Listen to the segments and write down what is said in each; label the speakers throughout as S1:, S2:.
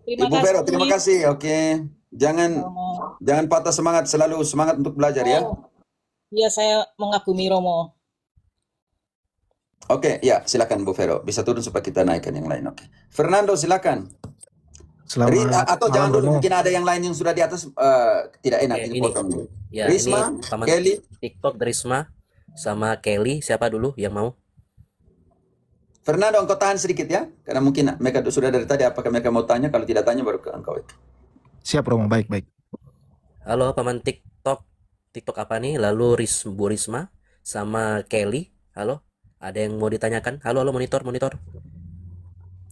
S1: Terima
S2: Ibu Vero, terima
S1: kasih.
S2: kasih. Oke, jangan
S1: Romo.
S2: jangan patah semangat, selalu semangat untuk belajar ya.
S1: Oh, iya saya mengagumi Romo.
S2: Oke, ya silakan Bu Vero. Bisa turun supaya kita naikkan yang lain. Oke, Fernando silakan.
S3: Selamat
S2: Atau
S3: malam
S2: jangan dulu,
S3: Romo.
S2: mungkin ada yang lain yang sudah di atas, tidak enak
S4: Oke,
S2: ini
S4: ini
S2: potong dulu.
S4: ya ini
S2: Risma,
S4: paman
S2: Kelly,
S4: TikTok Risma sama Kelly. Siapa dulu yang mau?
S2: Fernando, engkau tahan sedikit ya, karena mungkin mereka sudah dari tadi. Apakah mereka mau tanya? Kalau tidak tanya baru ke engkau.
S3: Siap Romo, baik-baik.
S4: Halo paman TikTok. TikTok apa nih? Lalu Bu Risma sama Kelly. Halo, ada yang mau ditanyakan? Halo, halo, monitor, monitor.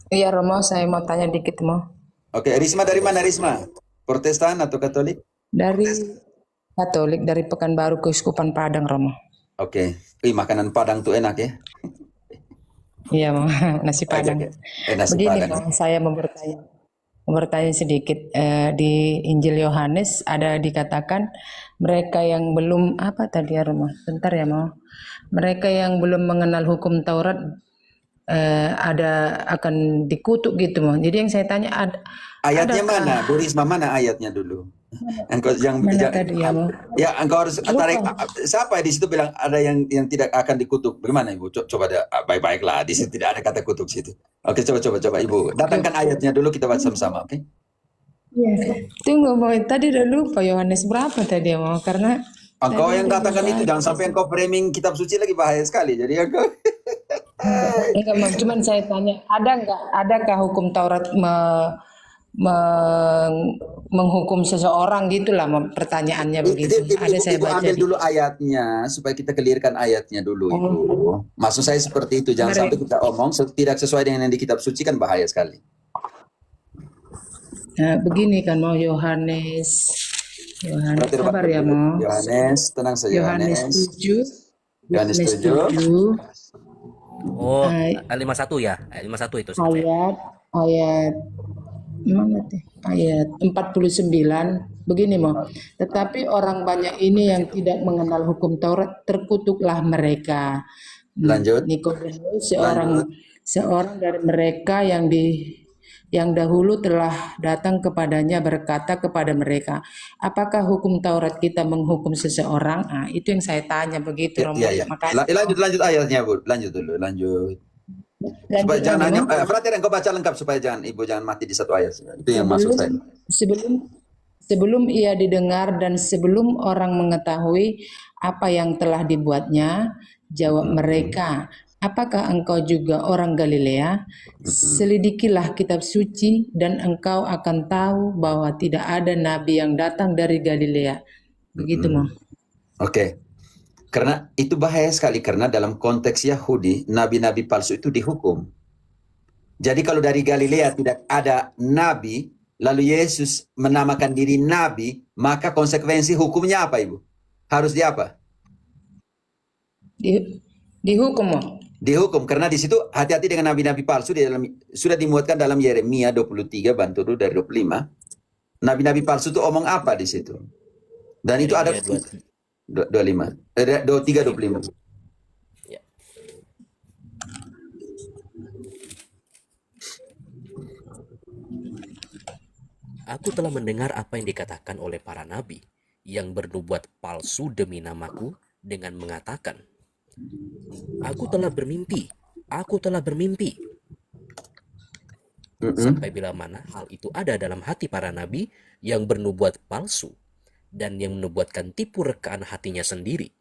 S5: Iya Romo, saya mau tanya dikit Mo.
S2: Oke, Risma dari mana Risma? Protestan atau Katolik?
S5: Dari Katolik, dari Pekanbaru Keuskupan Padang Romo.
S2: Oke, makanan Padang tuh enak ya.
S5: Iya Mo, nasi
S2: Oke,
S5: Padang.
S2: oke. Nasi
S5: Begini
S2: Padang.
S5: Mo, saya mau bertanya sedikit. Di Injil Yohanes ada dikatakan mereka yang belum apa tadi ya Romo? Bentar ya Mo. Mereka yang belum mengenal hukum Taurat ada akan dikutuk gitu Mo. Jadi yang saya tanya
S2: Ayatnya
S5: adakah
S2: mana? Bu Risma, mana ayatnya dulu? Engkau
S5: mana tadi ya Mo?
S2: ya engkau harus tarik.
S5: Lupa.
S2: Siapa di situ bilang ada yang tidak akan dikutuk? Bagaimana Ibu? Coba baik-baiklah. Di situ tidak ada kata kutuk situ. Oke, coba Ibu. Datangkan ayatnya dulu, kita baca sama-sama, oke?
S5: Iya. Tunggu Mo, tadi udah lupa Yohanes berapa tadi ya Mo? Karena
S2: Engkau
S5: tadi
S2: yang
S5: udah
S2: katakan itu, jangan sampai engkau framing kitab suci lagi, bahaya sekali. Jadi engkau
S5: enggak Mo, cuman saya tanya, adakah hukum Taurat menghukum seseorang gitulah Mo, pertanyaannya begitu. Ada saya
S2: Ibu
S5: baca
S2: ambil
S5: di
S2: dulu ayatnya supaya kita clearkan ayatnya dulu, Ibu. Maksud saya seperti itu, jangan sampai kita omong tidak sesuai dengan yang di kitab suci, kan bahaya sekali.
S5: Nah, begini kan Mo, Yohanes sabar ya Mo.
S2: Yohanes, tenang saja.
S5: Yohanes 7
S2: Yohanes
S5: Yohanes
S2: 7
S5: 7
S4: Oh,
S5: ay-
S4: 51 ya. 51 itu saya.
S5: ayat mana teh? Ayat 49 begini Mo. Tetapi orang banyak ini yang tidak mengenal hukum Taurat, terkutuklah mereka.
S2: Lanjut.
S5: Nikodemus seorang dari mereka yang dahulu telah datang kepadanya berkata kepada mereka, apakah hukum Taurat kita menghukum seseorang? Nah, itu yang saya tanya begitu Romo.
S2: Iya, iya.
S5: Makanya
S2: Lanjut ayatnya, Bu. Lanjut dulu, lanjut. Supaya
S5: lanjut
S2: jangan
S5: lagi,
S2: hanya,
S5: Mo.
S2: Frater, engkau baca lengkap supaya Ibu jangan mati di satu ayat. Itu yang maksud saya.
S5: Sebelum ia didengar dan sebelum orang mengetahui apa yang telah dibuatnya, jawab mereka, apakah engkau juga orang Galilea? Selidikilah kitab suci dan engkau akan tahu bahwa tidak ada nabi yang datang dari Galilea. Begitu Mo.
S2: Oke. Karena itu bahaya sekali, karena dalam konteks Yahudi, nabi-nabi palsu itu dihukum. Jadi kalau dari Galilea tidak ada nabi, lalu Yesus menamakan diri nabi, maka konsekuensi hukumnya apa, Ibu? Harus apa?
S5: Dihukum Mo.
S2: Dihukum, karena di situ hati-hati dengan nabi-nabi palsu. Sudah dimuatkan dalam Yeremia 23, bantu dulu dari 25. Nabi-nabi palsu itu omong apa di situ? Dan itu ada 25, 23, 25.
S4: Ya. Aku telah mendengar apa yang dikatakan oleh para nabi yang bernubuat palsu demi namaku dengan mengatakan, aku telah bermimpi. Sampai bila mana hal itu ada dalam hati para nabi yang bernubuat palsu dan yang menubuatkan tipu rekaan hatinya sendiri,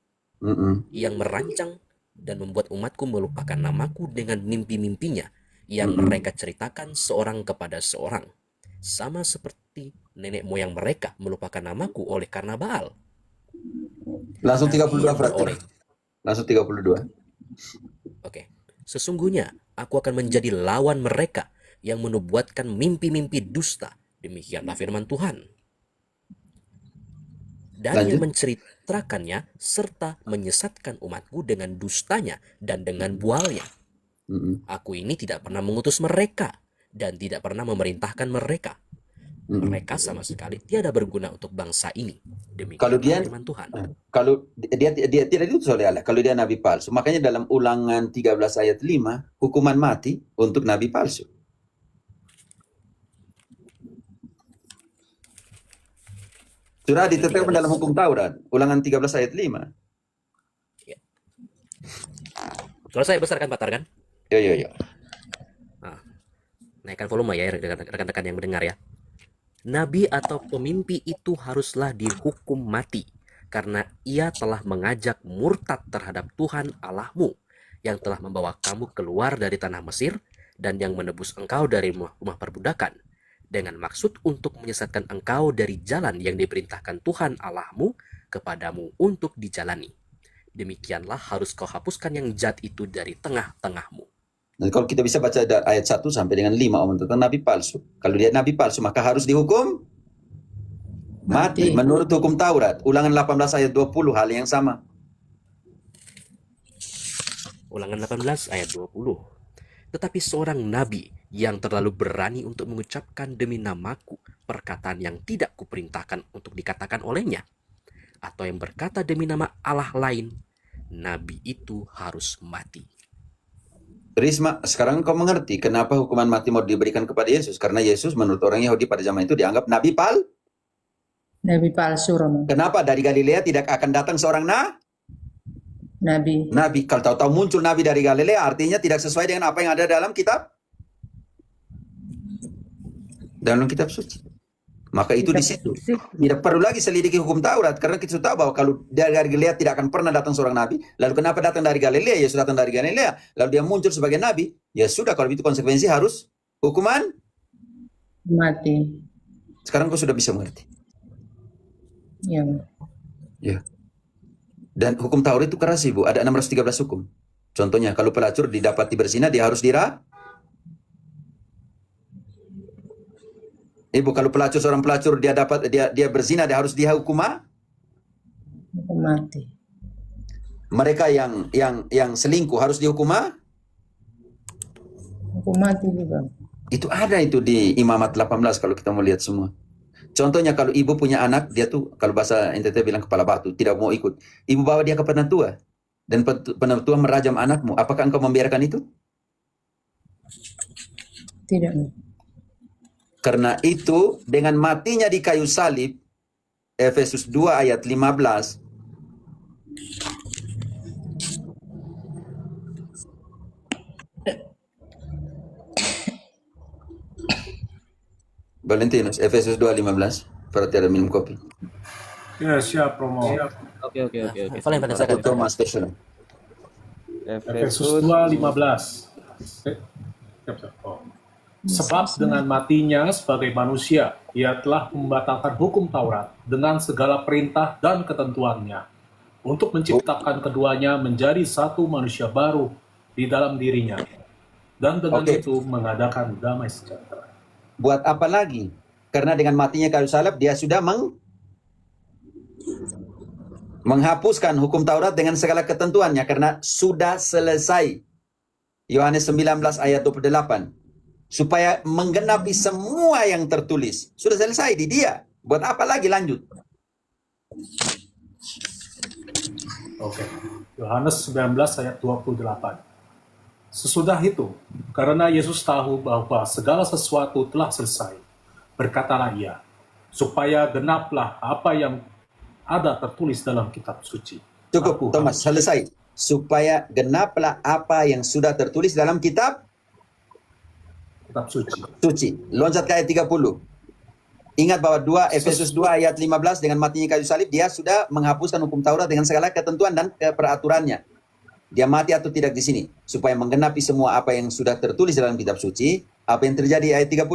S4: yang merancang dan membuat umatku melupakan namaku dengan mimpi-mimpinya yang mereka ceritakan seorang kepada seorang, sama seperti nenek moyang mereka melupakan namaku oleh karena Baal.
S2: Langsung 32, langsung 32.
S4: Oke. Sesungguhnya aku akan menjadi lawan mereka yang menubuatkan mimpi-mimpi dusta. Demikianlah firman Tuhan. Dan yang menceritakannya serta menyesatkan umatku dengan dustanya dan dengan bualnya. Aku ini tidak pernah mengutus mereka dan tidak pernah memerintahkan mereka. Mereka sama sekali tiada berguna untuk bangsa ini. Demikianlah firman Tuhan.
S2: Kalau dia tidak diutus oleh Allah, kalau dia nabi palsu, makanya dalam Ulangan 13 ayat 5, hukuman mati untuk nabi palsu. Sudah
S4: Ayat
S2: ditetapkan
S4: 13.
S2: dalam hukum Taurat. Ulangan 13 ayat 5.
S4: Suara saya besar kan, Pak Tar, kan?
S2: Yo, yo, yo.
S4: Nah, naikkan volume ya rekan-rekan yang mendengar ya. Nabi atau pemimpi itu haruslah dihukum mati karena ia telah mengajak murtad terhadap Tuhan Allahmu yang telah membawa kamu keluar dari tanah Mesir dan yang menebus engkau dari rumah perbudakan dengan maksud untuk menyesatkan engkau dari jalan yang diperintahkan Tuhan Allahmu kepadamu untuk dijalani. Demikianlah harus kau hapuskan yang jahat itu dari tengah-tengahmu.
S2: Nah, kalau kita bisa baca ayat 1 sampai dengan 5 Om, tentang nabi palsu. Kalau dia nabi palsu maka harus dihukum mati menurut hukum Taurat. Ulangan 18 ayat 20 hal yang sama.
S4: Ulangan 18 ayat 20. Tetapi seorang nabi yang terlalu berani untuk mengucapkan demi namaku perkataan yang tidak kuperintahkan untuk dikatakan olehnya, atau yang berkata demi nama Allah lain, nabi itu harus mati.
S2: Risma, sekarang kau mengerti kenapa hukuman mati mau diberikan kepada Yesus? Karena Yesus menurut orang Yahudi pada zaman itu dianggap nabi
S5: palsu, Romo.
S2: Kenapa dari Galilea tidak akan datang seorang
S5: Nabi.
S2: Kalau tahu-tahu muncul nabi dari Galilea, artinya tidak sesuai dengan apa yang ada dalam kitab suci. Maka itu di situ. Tidak perlu lagi selidiki hukum Taurat karena kita tahu bahwa kalau dari Galilea tidak akan pernah datang seorang nabi. Lalu kenapa datang dari Galilea? Yesus datang dari Galilea. Lalu dia muncul sebagai nabi. Ya sudah, kalau itu konsekuensi harus hukuman
S5: Mati.
S2: Sekarang kau sudah bisa mengerti.
S5: Ya.
S2: Ya. Dan hukum Taurat itu keras, Ibu. Ada 613 hukum. Contohnya kalau pelacur didapati berzina dia harus Ibu, kalau seorang pelacur dia berzina dia harus dihukum
S5: mati.
S2: Mereka yang selingkuh harus dihukum
S5: Hukum mati juga.
S2: Itu ada itu di Imamat 18 kalau kita mau lihat semua. Contohnya kalau ibu punya anak, dia tuh kalau bahasa NTT bilang kepala batu, tidak mau ikut. Ibu bawa dia ke penatua dan penatua merajam anakmu. Apakah engkau membiarkan itu?
S5: Tidak.
S2: Karena itu dengan matinya di kayu salib, Efesus 2 ayat 15, Valentinus, Efesus 2:15. Berarti ada minum kopi.
S6: Ya, siap, Romo.
S1: Oke.
S4: Valen pada
S2: Aku Thomas Special.
S6: Efesus 2:15. Oh. Sebab dengan matinya sebagai manusia, ia telah membatalkan hukum Taurat dengan segala perintah dan ketentuannya, untuk menciptakan keduanya menjadi satu manusia baru di dalam dirinya, dan dengan itu mengadakan damai sejahtera.
S2: Buat apa lagi? Karena dengan matinya kayu salib dia sudah menghapuskan hukum Taurat dengan segala ketentuannya karena sudah selesai. Yohanes 19 ayat 28. Supaya menggenapi semua yang tertulis. Sudah selesai di dia. Buat apa lagi lanjut?
S6: Oke. Yohanes 19 ayat 28. Sesudah itu, karena Yesus tahu bahwa segala sesuatu telah selesai, berkatalah ia, supaya genaplah apa yang ada tertulis dalam kitab suci.
S2: Cukup, Thomas, selesai. Supaya genaplah apa yang sudah tertulis dalam kitab suci. Loncat ke ayat 30. Ingat bahwa Efesus 2 ayat 15 dengan matinya kayu salib dia sudah menghapuskan hukum Taurat dengan segala ketentuan dan peraturannya. Dia mati atau tidak di sini supaya menggenapi semua apa yang sudah tertulis dalam kitab suci. Apa yang terjadi ayat 30?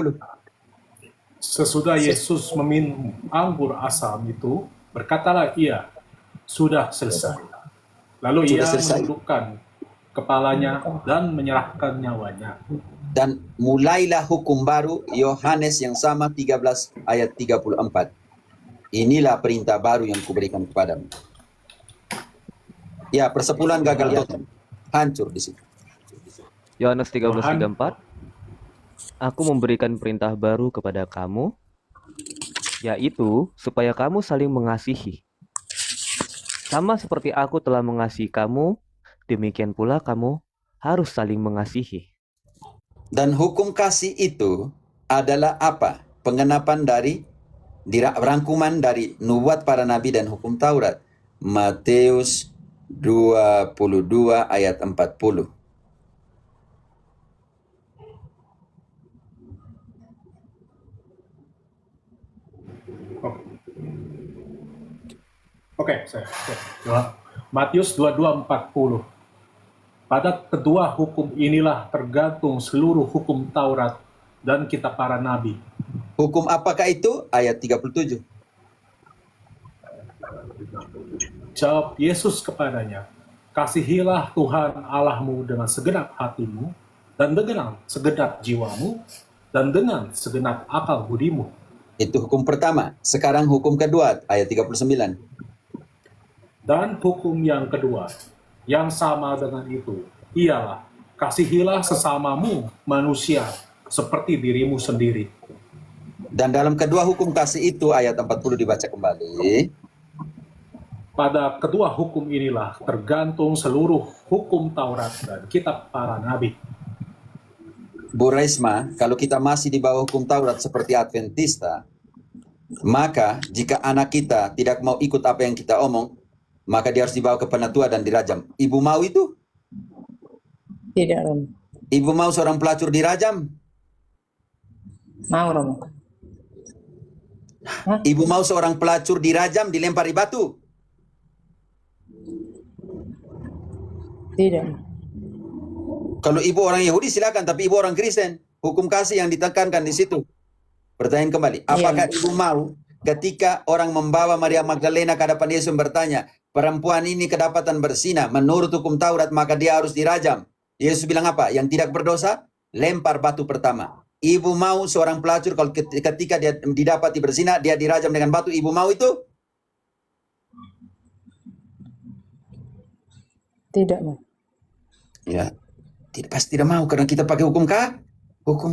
S6: Sesudah Yesus meminum anggur asam itu, berkatalah ia, sudah selesai. Lalu ia menundukkan kepalanya dan menyerahkan nyawanya.
S2: Dan mulailah hukum baru, Yohanes yang sama 13 ayat 34. Inilah perintah baru yang kuberikan kepadamu. Ya, persepuluhan gagal total. Hancur di situ.
S7: Yohanes 13:34. Aku memberikan perintah baru kepada kamu, yaitu supaya kamu saling mengasihi. Sama seperti aku telah mengasihi kamu, demikian pula kamu harus saling mengasihi.
S2: Dan hukum kasih itu adalah apa? Pengenapan dari rangkuman dari nubuat para nabi dan hukum Taurat. Matius 22 ayat 40.
S6: Oke, Matius 22:40. Pada kedua hukum inilah tergantung seluruh hukum Taurat dan kitab para nabi.
S2: Hukum apakah itu? Ayat 37.
S6: Jawab Yesus kepadanya, kasihilah Tuhan Allahmu dengan segenap hatimu, dan dengan segenap jiwamu, dan dengan segenap akal budimu.
S2: Itu hukum pertama. Sekarang hukum kedua, ayat 39.
S6: Dan hukum yang kedua, yang sama dengan itu, ialah kasihilah sesamamu manusia seperti dirimu sendiri.
S2: Dan dalam kedua hukum kasih itu, ayat 40 dibaca kembali.
S6: Pada kedua hukum inilah tergantung seluruh hukum Taurat dan kitab para nabi.
S2: Bu Resma, kalau kita masih di bawah hukum Taurat seperti Adventista, maka jika anak kita tidak mau ikut apa yang kita omong, maka dia harus dibawa ke penatua dan dirajam. Ibu mau itu?
S5: Tidak, Romo.
S2: Ibu mau seorang pelacur dirajam?
S5: Mau, Romo.
S2: Ibu mau seorang pelacur dirajam, dilempari batu?
S5: Tidak.
S2: Kalau ibu orang Yahudi silakan, tapi ibu orang Kristen, hukum kasih yang ditekankan di situ. Pertanyaan kembali, apakah ibu mau ketika orang membawa Maria Magdalena ke hadapan Yesus bertanya, perempuan ini kedapatan berzina menurut hukum Taurat, maka dia harus dirajam. Yesus bilang apa? Yang tidak berdosa, lempar batu pertama. Ibu mau seorang pelacur kalau ketika dia didapati berzina, dia dirajam dengan batu, ibu mau itu?
S5: Tidak, mau.
S2: Ya, pasti tidak mau karena kita pakai hukum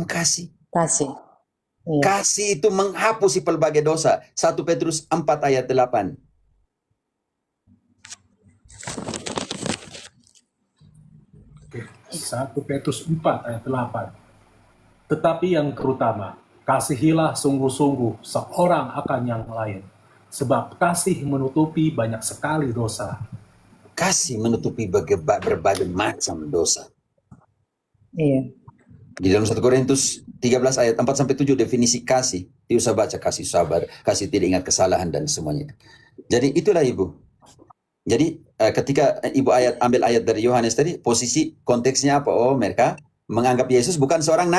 S2: kasih.
S5: Kasih. Iya.
S2: Kasih itu menghapus pelbagai dosa. 1 Petrus 4 ayat 8.
S6: Oke, 1 Petrus 4 ayat 8. Tetapi yang terutama, kasihilah sungguh-sungguh seorang akan yang lain, sebab kasih menutupi banyak sekali dosa.
S2: Kasih menutupi berbagai macam dosa.
S5: Iya.
S2: Di dalam 1 Korintus 13 ayat 4-7 definisi kasih. Tidak usah baca kasih sabar, kasih tidak ingat kesalahan dan semuanya. Jadi itulah ibu. Jadi ketika ibu ambil ayat dari Yohanes tadi, posisi konteksnya apa? Oh, mereka menganggap Yesus bukan seorang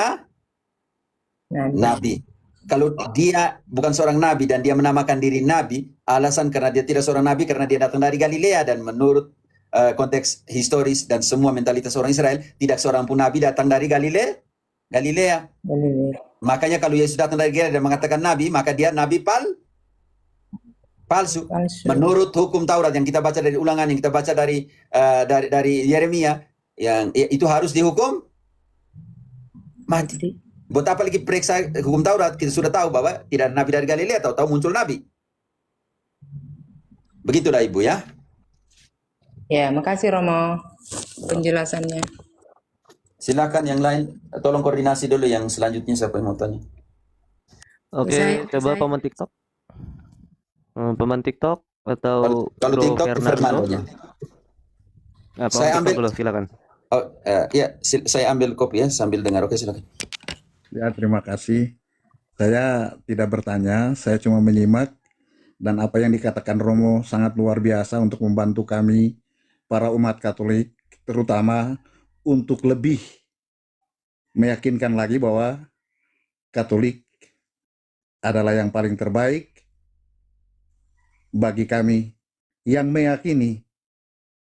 S2: nabi. Kalau dia bukan seorang nabi dan dia menamakan diri nabi, alasan karena dia tidak seorang nabi karena dia datang dari Galilea, dan menurut konteks historis dan semua mentalitas orang Israel, tidak seorang pun nabi datang dari Galilea. Makanya kalau Yesus datang dari Galilea dan mengatakan nabi, maka dia nabi palsu. Menurut hukum Taurat yang kita baca dari Ulangan, yang kita baca dari Yeremia, yang itu harus dihukum mati. Buat apa lagi periksa hukum Taurat? Kita sudah tahu bahwa tidak ada nabi dari Galilea, tahu-tahu muncul nabi. Begitulah ibu ya.
S5: Ya, makasih Romo penjelasannya.
S2: Silakan yang lain, tolong koordinasi dulu yang selanjutnya siapa yang mau tanya.
S7: Oke, coba paman TikTok. Paman TikTok atau
S2: kalau
S7: Bro
S2: TikTok
S7: Fernando?
S2: Saya
S7: Paman TikTok
S2: ambil
S7: dulu, silakan.
S2: Oh, ya, saya ambil kopi ya sambil dengar. Oke, silakan.
S8: Ya, terima kasih. Saya tidak bertanya, saya cuma menyimak, dan apa yang dikatakan Romo sangat luar biasa untuk membantu kami, para umat Katolik, terutama untuk lebih meyakinkan lagi bahwa Katolik adalah yang paling terbaik bagi kami yang meyakini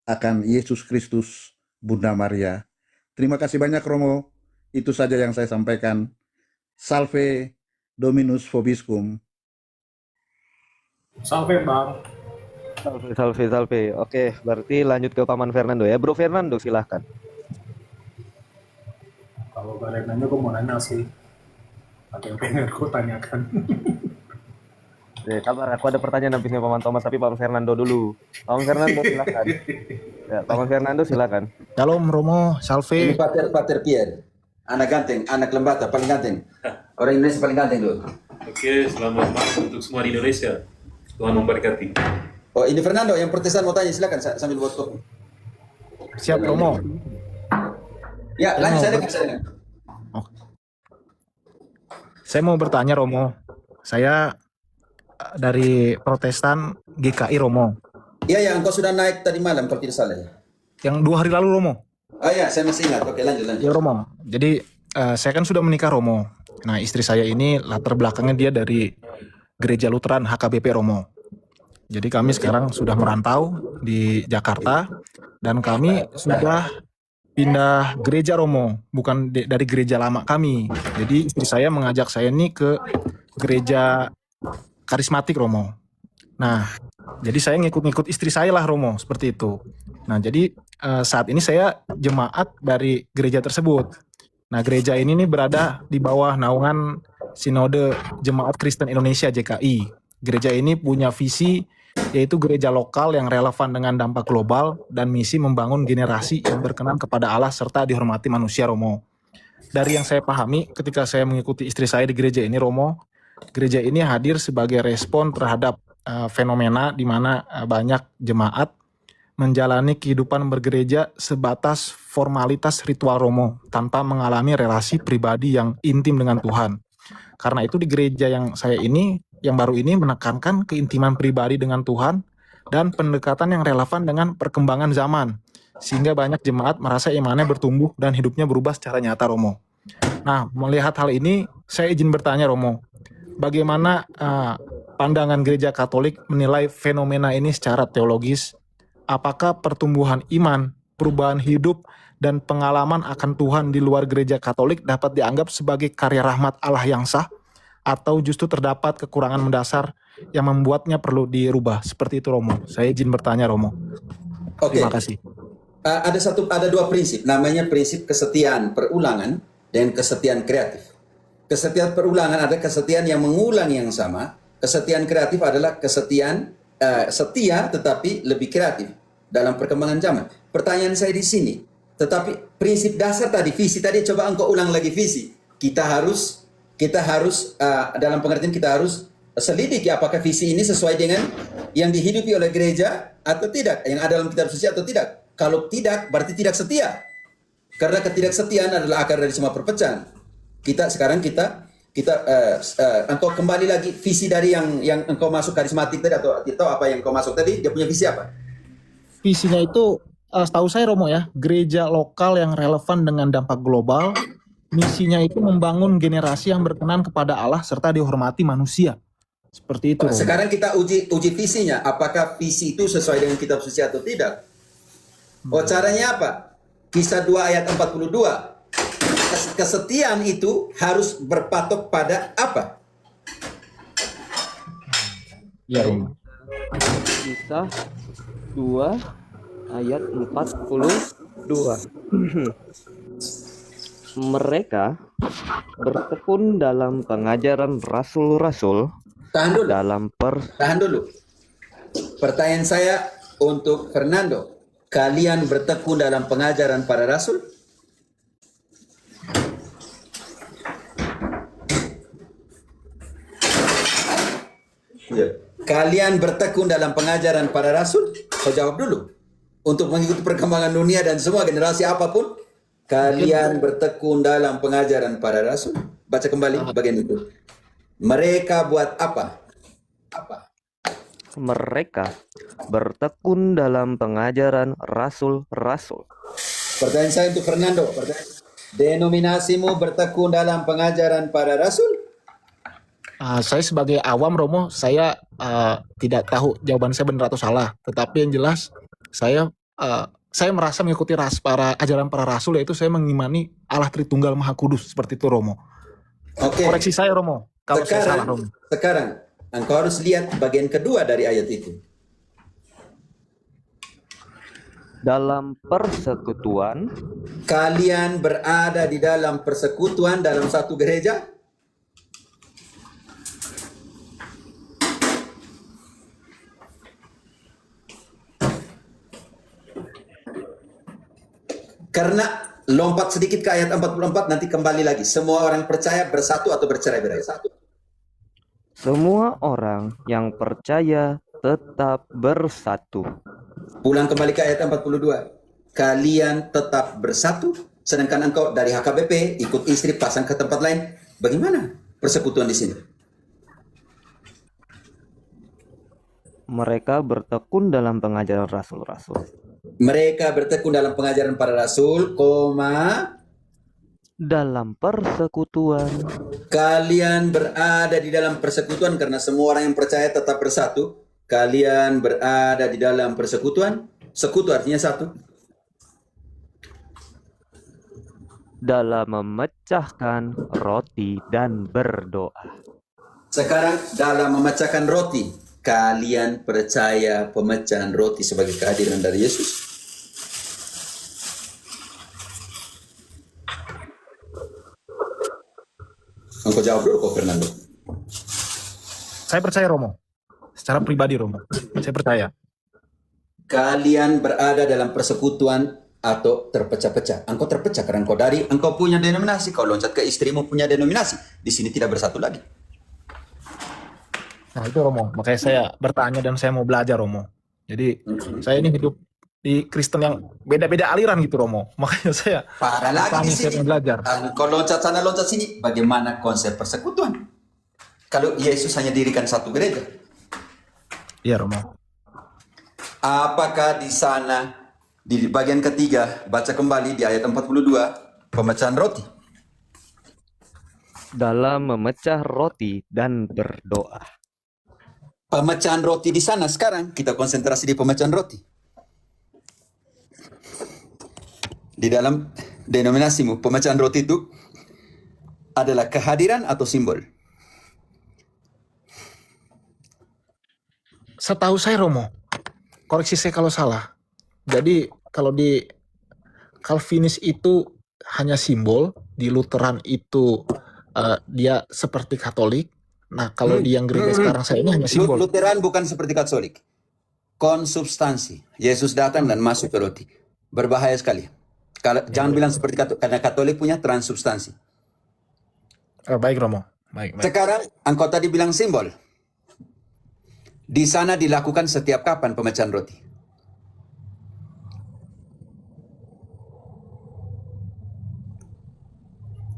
S8: akan Yesus Kristus, Bunda Maria. Terima kasih banyak Romo. Itu saja yang saya sampaikan. Salve Dominus Vobiscum.
S6: Salve, Bang.
S7: Salve. Oke, berarti lanjut ke Paman Fernando ya. Bro Fernando, silahkan.
S6: Kalau balik nanya, gue mau nanya sih. Ada yang pengen gue tanyakan.
S7: Kabar, aku ada pertanyaan habisnya Paman Thomas, tapi Paman Fernando dulu. Paman Fernando, silahkan. Ya, Paman Fernando, silahkan.
S3: Shalom Romo,
S2: Ini
S3: salve.
S2: Pater Pierre. Anak ganteng, anak lembata paling ganteng. Orang Indonesia paling ganteng dulu.
S9: Oke, selamat malam untuk semua di Indonesia. Tuhan memberkati.
S2: Oh, ini Fernando yang Protestan mau tanya, silakan sambil buat kopi.
S3: Siap Romo.
S2: Ya, lanjut saya dengar, saya dengar.
S3: Saya mau bertanya Romo. Saya dari Protestan GKI Romo.
S2: Iya, ya, engkau sudah naik tadi malam kalau tidak salah ya.
S3: Yang 2 hari lalu Romo.
S2: Oh ya, saya masih ingat. Oke, lanjut.
S3: Ya Romo. Jadi saya kan sudah menikah Romo. Nah istri saya ini latar belakangnya dia dari Gereja Lutheran HKBP Romo. Jadi kami sekarang sudah merantau di Jakarta dan kami sudah pindah gereja Romo, bukan dari gereja lama kami. Jadi istri saya mengajak saya ini ke gereja karismatik Romo. Nah, jadi saya ngikut-ngikut istri saya lah Romo, seperti itu. Nah, jadi saat ini saya jemaat dari gereja tersebut. Nah, gereja ini nih berada di bawah naungan Sinode Jemaat Kristen Indonesia JKI. Gereja ini punya visi yaitu gereja lokal yang relevan dengan dampak global dan misi membangun generasi yang berkenan kepada Allah serta dihormati manusia Romo. Dari yang saya pahami ketika saya mengikuti istri saya di gereja ini Romo, gereja ini hadir sebagai respon terhadap fenomena di mana banyak jemaat menjalani kehidupan bergereja sebatas formalitas ritual Romo tanpa mengalami relasi pribadi yang intim dengan Tuhan. Karena itu di gereja yang saya ini, yang baru ini menekankan keintiman pribadi dengan Tuhan dan pendekatan yang relevan dengan perkembangan zaman. Sehingga banyak jemaat merasa imannya bertumbuh dan hidupnya berubah secara nyata Romo. Nah, melihat hal ini, saya izin bertanya Romo, bagaimana pandangan gereja Katolik menilai fenomena ini secara teologis? Apakah pertumbuhan iman, perubahan hidup, dan pengalaman akan Tuhan di luar gereja Katolik dapat dianggap sebagai karya rahmat Allah yang sah? Atau justru terdapat kekurangan mendasar yang membuatnya perlu dirubah? Seperti itu Romo. Saya izin bertanya Romo.
S2: Oke.
S3: Terima kasih.
S2: Ada 2 prinsip, namanya prinsip kesetiaan perulangan dan kesetiaan kreatif. Kesetiaan perulangan ada kesetiaan yang mengulang yang sama. Kesetiaan kreatif adalah kesetiaan setia tetapi lebih kreatif dalam perkembangan zaman. Pertanyaan saya di sini, tetapi prinsip dasar tadi, visi tadi, coba engkau ulang lagi visi. Kita harus dalam pengertian kita harus selidiki apakah visi ini sesuai dengan yang dihidupi oleh gereja atau tidak, yang ada dalam kitab suci atau tidak. Kalau tidak, berarti tidak setia. Karena ketidaksetiaan adalah akar dari semua perpecahan. Engkau kembali lagi visi dari yang engkau masuk karismatik tadi atau apa yang engkau masuk tadi, dia punya visi apa?
S3: Visinya itu setahu saya Romo ya, gereja lokal yang relevan dengan dampak global. Misinya itu membangun generasi yang berkenan kepada Allah serta dihormati manusia. Seperti itu Romo.
S2: Sekarang kita uji visinya, apakah visi itu sesuai dengan kitab suci atau tidak? Oh, caranya apa? Kisah 2 ayat 42. Kesetiaan itu harus berpatok pada apa?
S3: Ya Romo.
S7: Kisah 2 ayat 42. Mereka bertekun dalam pengajaran rasul-rasul
S2: Tahan dulu. Pertanyaan saya untuk Fernando. Kalian bertekun dalam pengajaran para rasul? Kalian bertekun dalam pengajaran para rasul? Kau jawab dulu. Untuk mengikuti perkembangan dunia dan semua generasi apapun, kalian bertekun dalam pengajaran para rasul? Baca kembali bagian itu. Mereka buat apa?
S7: Mereka bertekun dalam pengajaran rasul-rasul.
S2: Pertanyaan saya untuk Fernando. Denominasimu bertekun dalam pengajaran para rasul?
S3: Saya sebagai awam Romo, saya tidak tahu jawaban saya benar atau salah. Tetapi yang jelas saya merasa mengikuti ajaran para rasul, yaitu saya mengimani Allah Tritunggal Maha Kudus, seperti itu Romo.
S2: Oke.
S3: Koreksi saya Romo kalau saya salah Romo.
S2: Sekarang engkau harus lihat bagian kedua dari ayat itu.
S7: Dalam persekutuan,
S2: Kalian berada di dalam persekutuan dalam satu gereja? Karena lompat sedikit ke ayat 44, nanti kembali lagi. Semua orang percaya bersatu atau bercerai-berai.
S7: Semua orang yang percaya tetap bersatu.
S2: Ulang kembali ke ayat 42. Kalian tetap bersatu, sedangkan engkau dari HKBP ikut istri pasang ke tempat lain. Bagaimana persekutuan di sini?
S7: Mereka bertekun dalam pengajaran rasul-rasul.
S2: Mereka bertekun dalam pengajaran para rasul,
S7: Dalam persekutuan.
S2: kalian berada di dalam persekutuan karena semua orang yang percaya tetap bersatu. Kalian berada di dalam persekutuan. Sekutu artinya satu.
S7: Dalam memecahkan roti dan berdoa.
S2: Sekarang dalam memecahkan roti, kalian percaya pemecahan roti sebagai kehadiran dari Yesus? Engkau jawab dulu kok, Fernando.
S3: Saya percaya Romo. Secara pribadi Romo. Saya percaya.
S2: Kalian berada dalam persekutuan atau terpecah-pecah. Engkau terpecah karena engkau punya denominasi. Kau loncat ke istrimu punya denominasi. Di sini tidak bersatu lagi.
S3: Nah itu Romo. Makanya saya bertanya dan saya mau belajar Romo. Jadi saya ini hidup di Kristen yang beda-beda aliran gitu Romo. Makanya saya
S2: Parah lagi
S3: bertanya,
S2: di
S3: saya
S2: sini.
S3: mau belajar.
S2: Engkau loncat sana, loncat sini. Bagaimana konsep persekutuan? Kalau Yesus hanya dirikan satu gereja.
S3: Iya Romo.
S2: Apakah di sana, di bagian ketiga, baca kembali di ayat 42, pemecahan roti.
S7: Dalam memecah roti dan berdoa.
S2: Pemecahan roti di sana sekarang, kita konsentrasi di pemecahan roti. Di dalam denominasimu, pemecahan roti itu adalah kehadiran atau simbol?
S3: Setahu saya Romo, koreksi saya kalau salah. Jadi kalau di Calvinis itu hanya simbol, di Lutheran itu dia seperti Katolik. Nah kalau di yang gereja sekarang saya ini hanya simbol.
S2: Lutheran bukan seperti Katolik. Konsubstansi. Yesus datang dan masuk ke roti. Berbahaya sekali. Jangan bilang seperti Katolik, karena Katolik punya transubstansi.
S3: Baik Romo, baik.
S2: Sekarang engkau tadi bilang simbol. Di sana dilakukan setiap kapan pemecahan roti?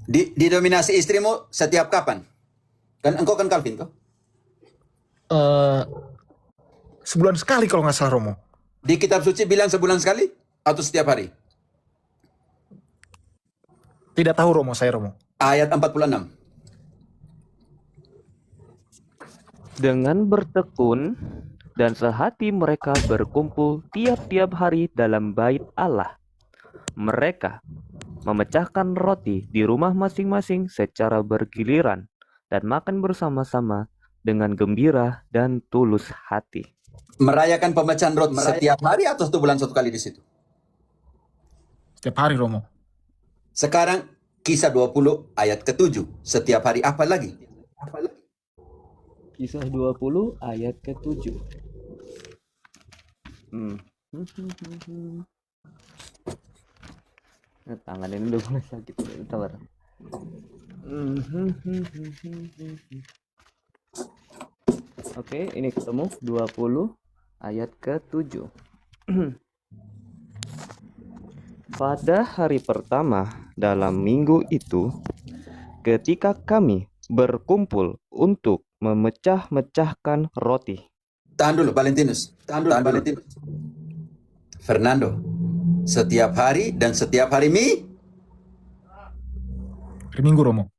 S2: Di dominasi istrimu setiap kapan? Kan engkau kan Calvin toh?
S3: Sebulan sekali kalau nggak salah Romo.
S2: Di kitab suci bilang sebulan sekali atau setiap hari?
S3: Tidak tahu Romo, saya Romo.
S2: Ayat 46.
S7: Dengan bertekun dan sehati mereka berkumpul tiap-tiap hari dalam bait Allah. Mereka memecahkan roti di rumah masing-masing secara bergiliran dan makan bersama-sama dengan gembira dan tulus hati.
S2: Merayakan pemecahan roti setiap hari atau 1 bulan 1 kali di situ?
S3: Setiap hari Romo.
S2: Sekarang kisah 20 ayat ke-7. Setiap hari apa lagi?
S7: Kisah 20 ayat ke-7. Tangan ini udah mulai sakit. Sabar. Oke, ini ketemu 20 ayat ke-7. Pada hari pertama dalam minggu itu, ketika kami berkumpul untuk memecah-mecahkan roti.
S2: Tahan dulu, Valentinus. Fernando, setiap hari dan setiap hari
S3: Hari Minggu Romo.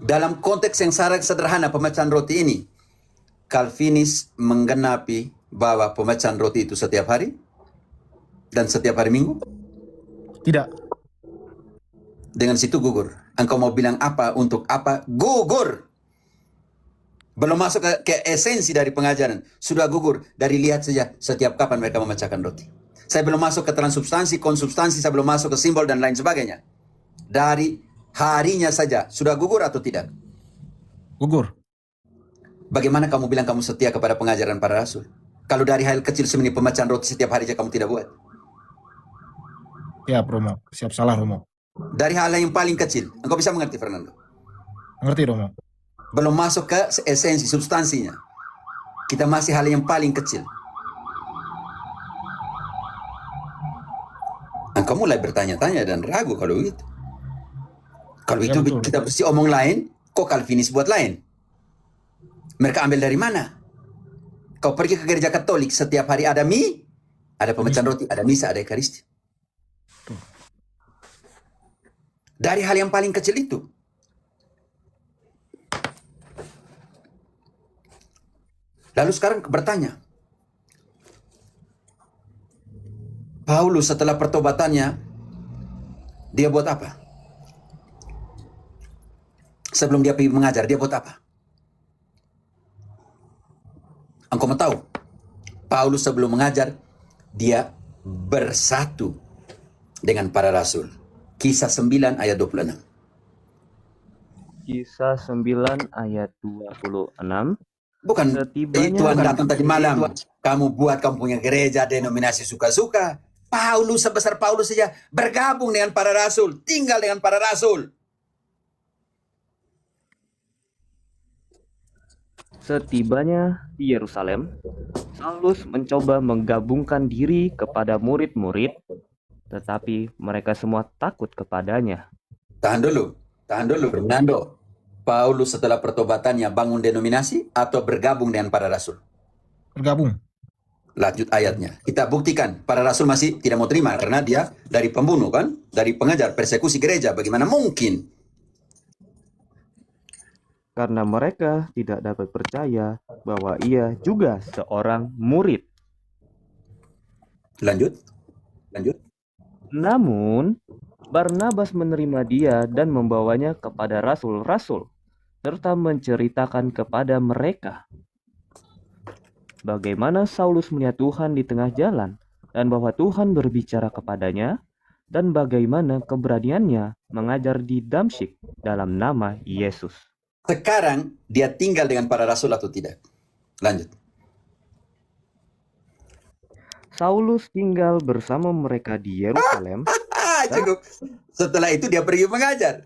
S2: dalam konteks yang sangat sederhana pemecahan roti ini, Calvinis menggenapi bahwa pemecahan roti itu setiap hari dan setiap hari Minggu.
S3: Tidak.
S2: Dengan situ gugur. Engkau mau bilang apa untuk apa? Gugur. Belum masuk ke esensi dari pengajaran. Sudah gugur. Dari lihat saja setiap kapan mereka memecahkan roti. Saya belum masuk ke transubstansi, konsubstansi, saya belum masuk ke simbol dan lain sebagainya. Dari harinya saja. Sudah gugur atau tidak?
S3: Gugur.
S2: Bagaimana kamu bilang kamu setia kepada pengajaran para rasul? Kalau dari hal kecil seperti pemecahan roti setiap hari saja kamu tidak buat.
S3: Ya Romo, siap salah Romo.
S2: Dari hal yang paling kecil. Engkau bisa mengerti, Fernando?
S3: Mengerti Romo?
S2: Belum masuk ke esensi, substansinya. Kita masih hal yang paling kecil. Engkau mulai bertanya-tanya dan ragu kalau itu. Kalau
S3: Ya,
S2: itu
S3: betul,
S2: kita mesti omong lain, kok Calvinis buat lain? Mereka ambil dari mana? Kau pergi ke gereja Katolik, setiap hari ada mie, ada pemecahan roti, ada misa, ada ekaristi. Dari hal yang paling kecil itu. Lalu sekarang bertanya, Paulus setelah pertobatannya, dia buat apa? Sebelum dia pergi mengajar, dia buat apa? Engkau mau tahu? Paulus sebelum mengajar, dia bersatu dengan para rasul. Kisah 9 ayat 26.
S7: Kisah 9 ayat 26.
S2: Bukan
S7: Setibanya
S2: Tuhan datang tadi malam, kamu buat kamu punya gereja denominasi suka-suka. Paulus sebesar Paulus saja bergabung dengan para rasul, tinggal dengan para rasul.
S7: Setibanya di Yerusalem, Saulus mencoba menggabungkan diri kepada murid-murid, tetapi mereka semua takut kepadanya.
S2: Tahan dulu, Fernando. Paulus setelah pertobatannya bangun denominasi atau bergabung dengan para rasul?
S3: Bergabung.
S2: Lanjut ayatnya. Kita buktikan para rasul masih tidak mau terima karena dia dari pembunuh kan, dari pengajar, persekusi gereja. Bagaimana mungkin?
S7: Karena mereka tidak dapat percaya bahwa ia juga seorang murid.
S2: Lanjut.
S7: Namun, Barnabas menerima dia dan membawanya kepada rasul-rasul, serta menceritakan kepada mereka bagaimana Saulus melihat Tuhan di tengah jalan, dan bahwa Tuhan berbicara kepadanya, dan bagaimana keberaniannya mengajar di Damsyik dalam nama Yesus.
S2: Sekarang dia tinggal dengan para rasul atau tidak? Lanjut.
S7: Saulus tinggal bersama mereka di Yerusalem.
S2: Cukup. Setelah itu dia pergi mengajar.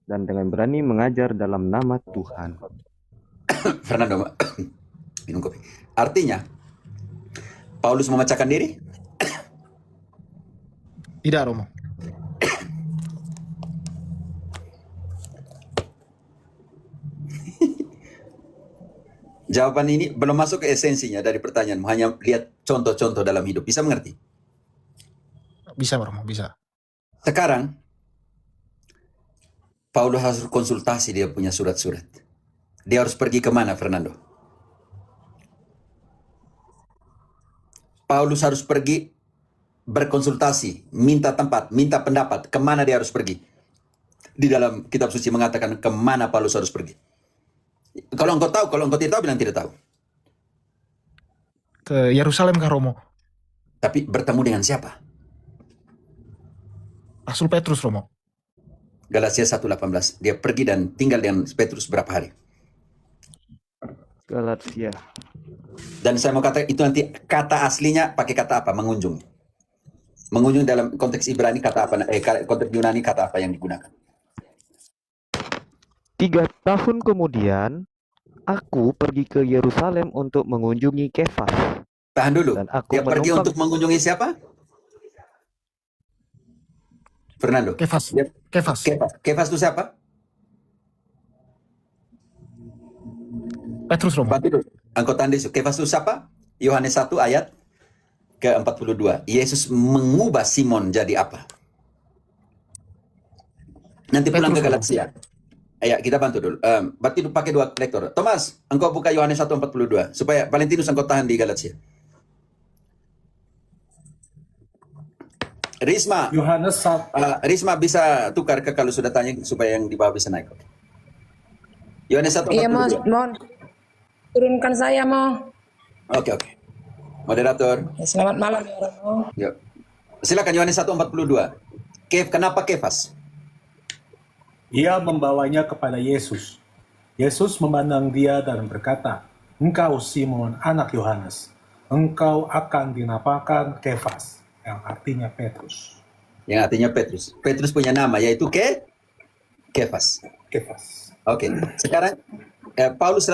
S7: Dan dengan berani mengajar dalam nama Tuhan.
S2: Fernando, minum kopi. Artinya, Paulus memecahkan diri?
S3: Tidak, Romo.
S2: Jawaban ini belum masuk ke esensinya dari pertanyaan. Hanya lihat contoh-contoh dalam hidup. Bisa mengerti?
S3: Bisa, Romo, bisa.
S2: Sekarang, Paulus harus konsultasi dia punya surat-surat. Dia harus pergi kemana, Fernando? Paulus harus pergi berkonsultasi, minta tempat, minta pendapat. Kemana dia harus pergi? Di dalam kitab suci mengatakan kemana Paulus harus pergi. Kalau engkau tahu, kalau engkau tidak tahu, bilang tidak tahu.
S3: Ke Yerusalem kah, Romo?
S2: Tapi bertemu dengan siapa?
S3: Rasul Petrus, Romo.
S2: Galatia 1:18. Dia pergi dan tinggal dengan Petrus berapa hari?
S7: Galatia.
S2: Dan saya mau kata itu nanti kata aslinya pakai kata apa? Mengunjung. Mengunjung dalam konteks Ibrani kata apa? Konteks Yunani kata apa yang digunakan?
S7: 3 tahun kemudian, aku pergi ke Yerusalem untuk mengunjungi Kefas.
S2: Tahan dulu.
S7: Dan aku
S2: Dia pergi
S7: menumpang-
S2: untuk mengunjungi siapa? Fernando.
S3: Kefas.
S2: Dia-
S3: Kefas.
S2: Kefas itu siapa?
S3: Petrus, Romo.
S2: Bantu dulu. Anggota Anda Kefas itu siapa? Yohanes 1 ayat ke-42. Yesus mengubah Simon jadi apa? Nanti pulang ke
S3: Petrus,
S2: Galatia. Ya, kita bantu dulu. Berarti pakai 2 lektor. Thomas, engkau buka Yohanes 1:42 supaya Valentinus engkau tahan di Galatia. Risma,
S6: Yohanes 1,
S2: Risma bisa tukar ke kalau sudah tanya supaya yang di bawah bisa naik. Yohanes 1:42.
S5: Iya, mohon turunkan saya, mau.
S2: Oke. Moderator.
S5: Ya, selamat malam ya, Romo.
S2: Yuk. Silakan Yohanes 1:42. Kenapa Kefas?
S6: ia membawanya kepada Yesus. Yesus memandang dia dan berkata, "Engkau Simon anak Yohanes, engkau akan dinamakan Kefas," yang artinya Petrus.
S2: Yang artinya Petrus. Petrus punya nama yaitu Kefas.
S6: Kefas.
S2: Oke. Sekarang Paulus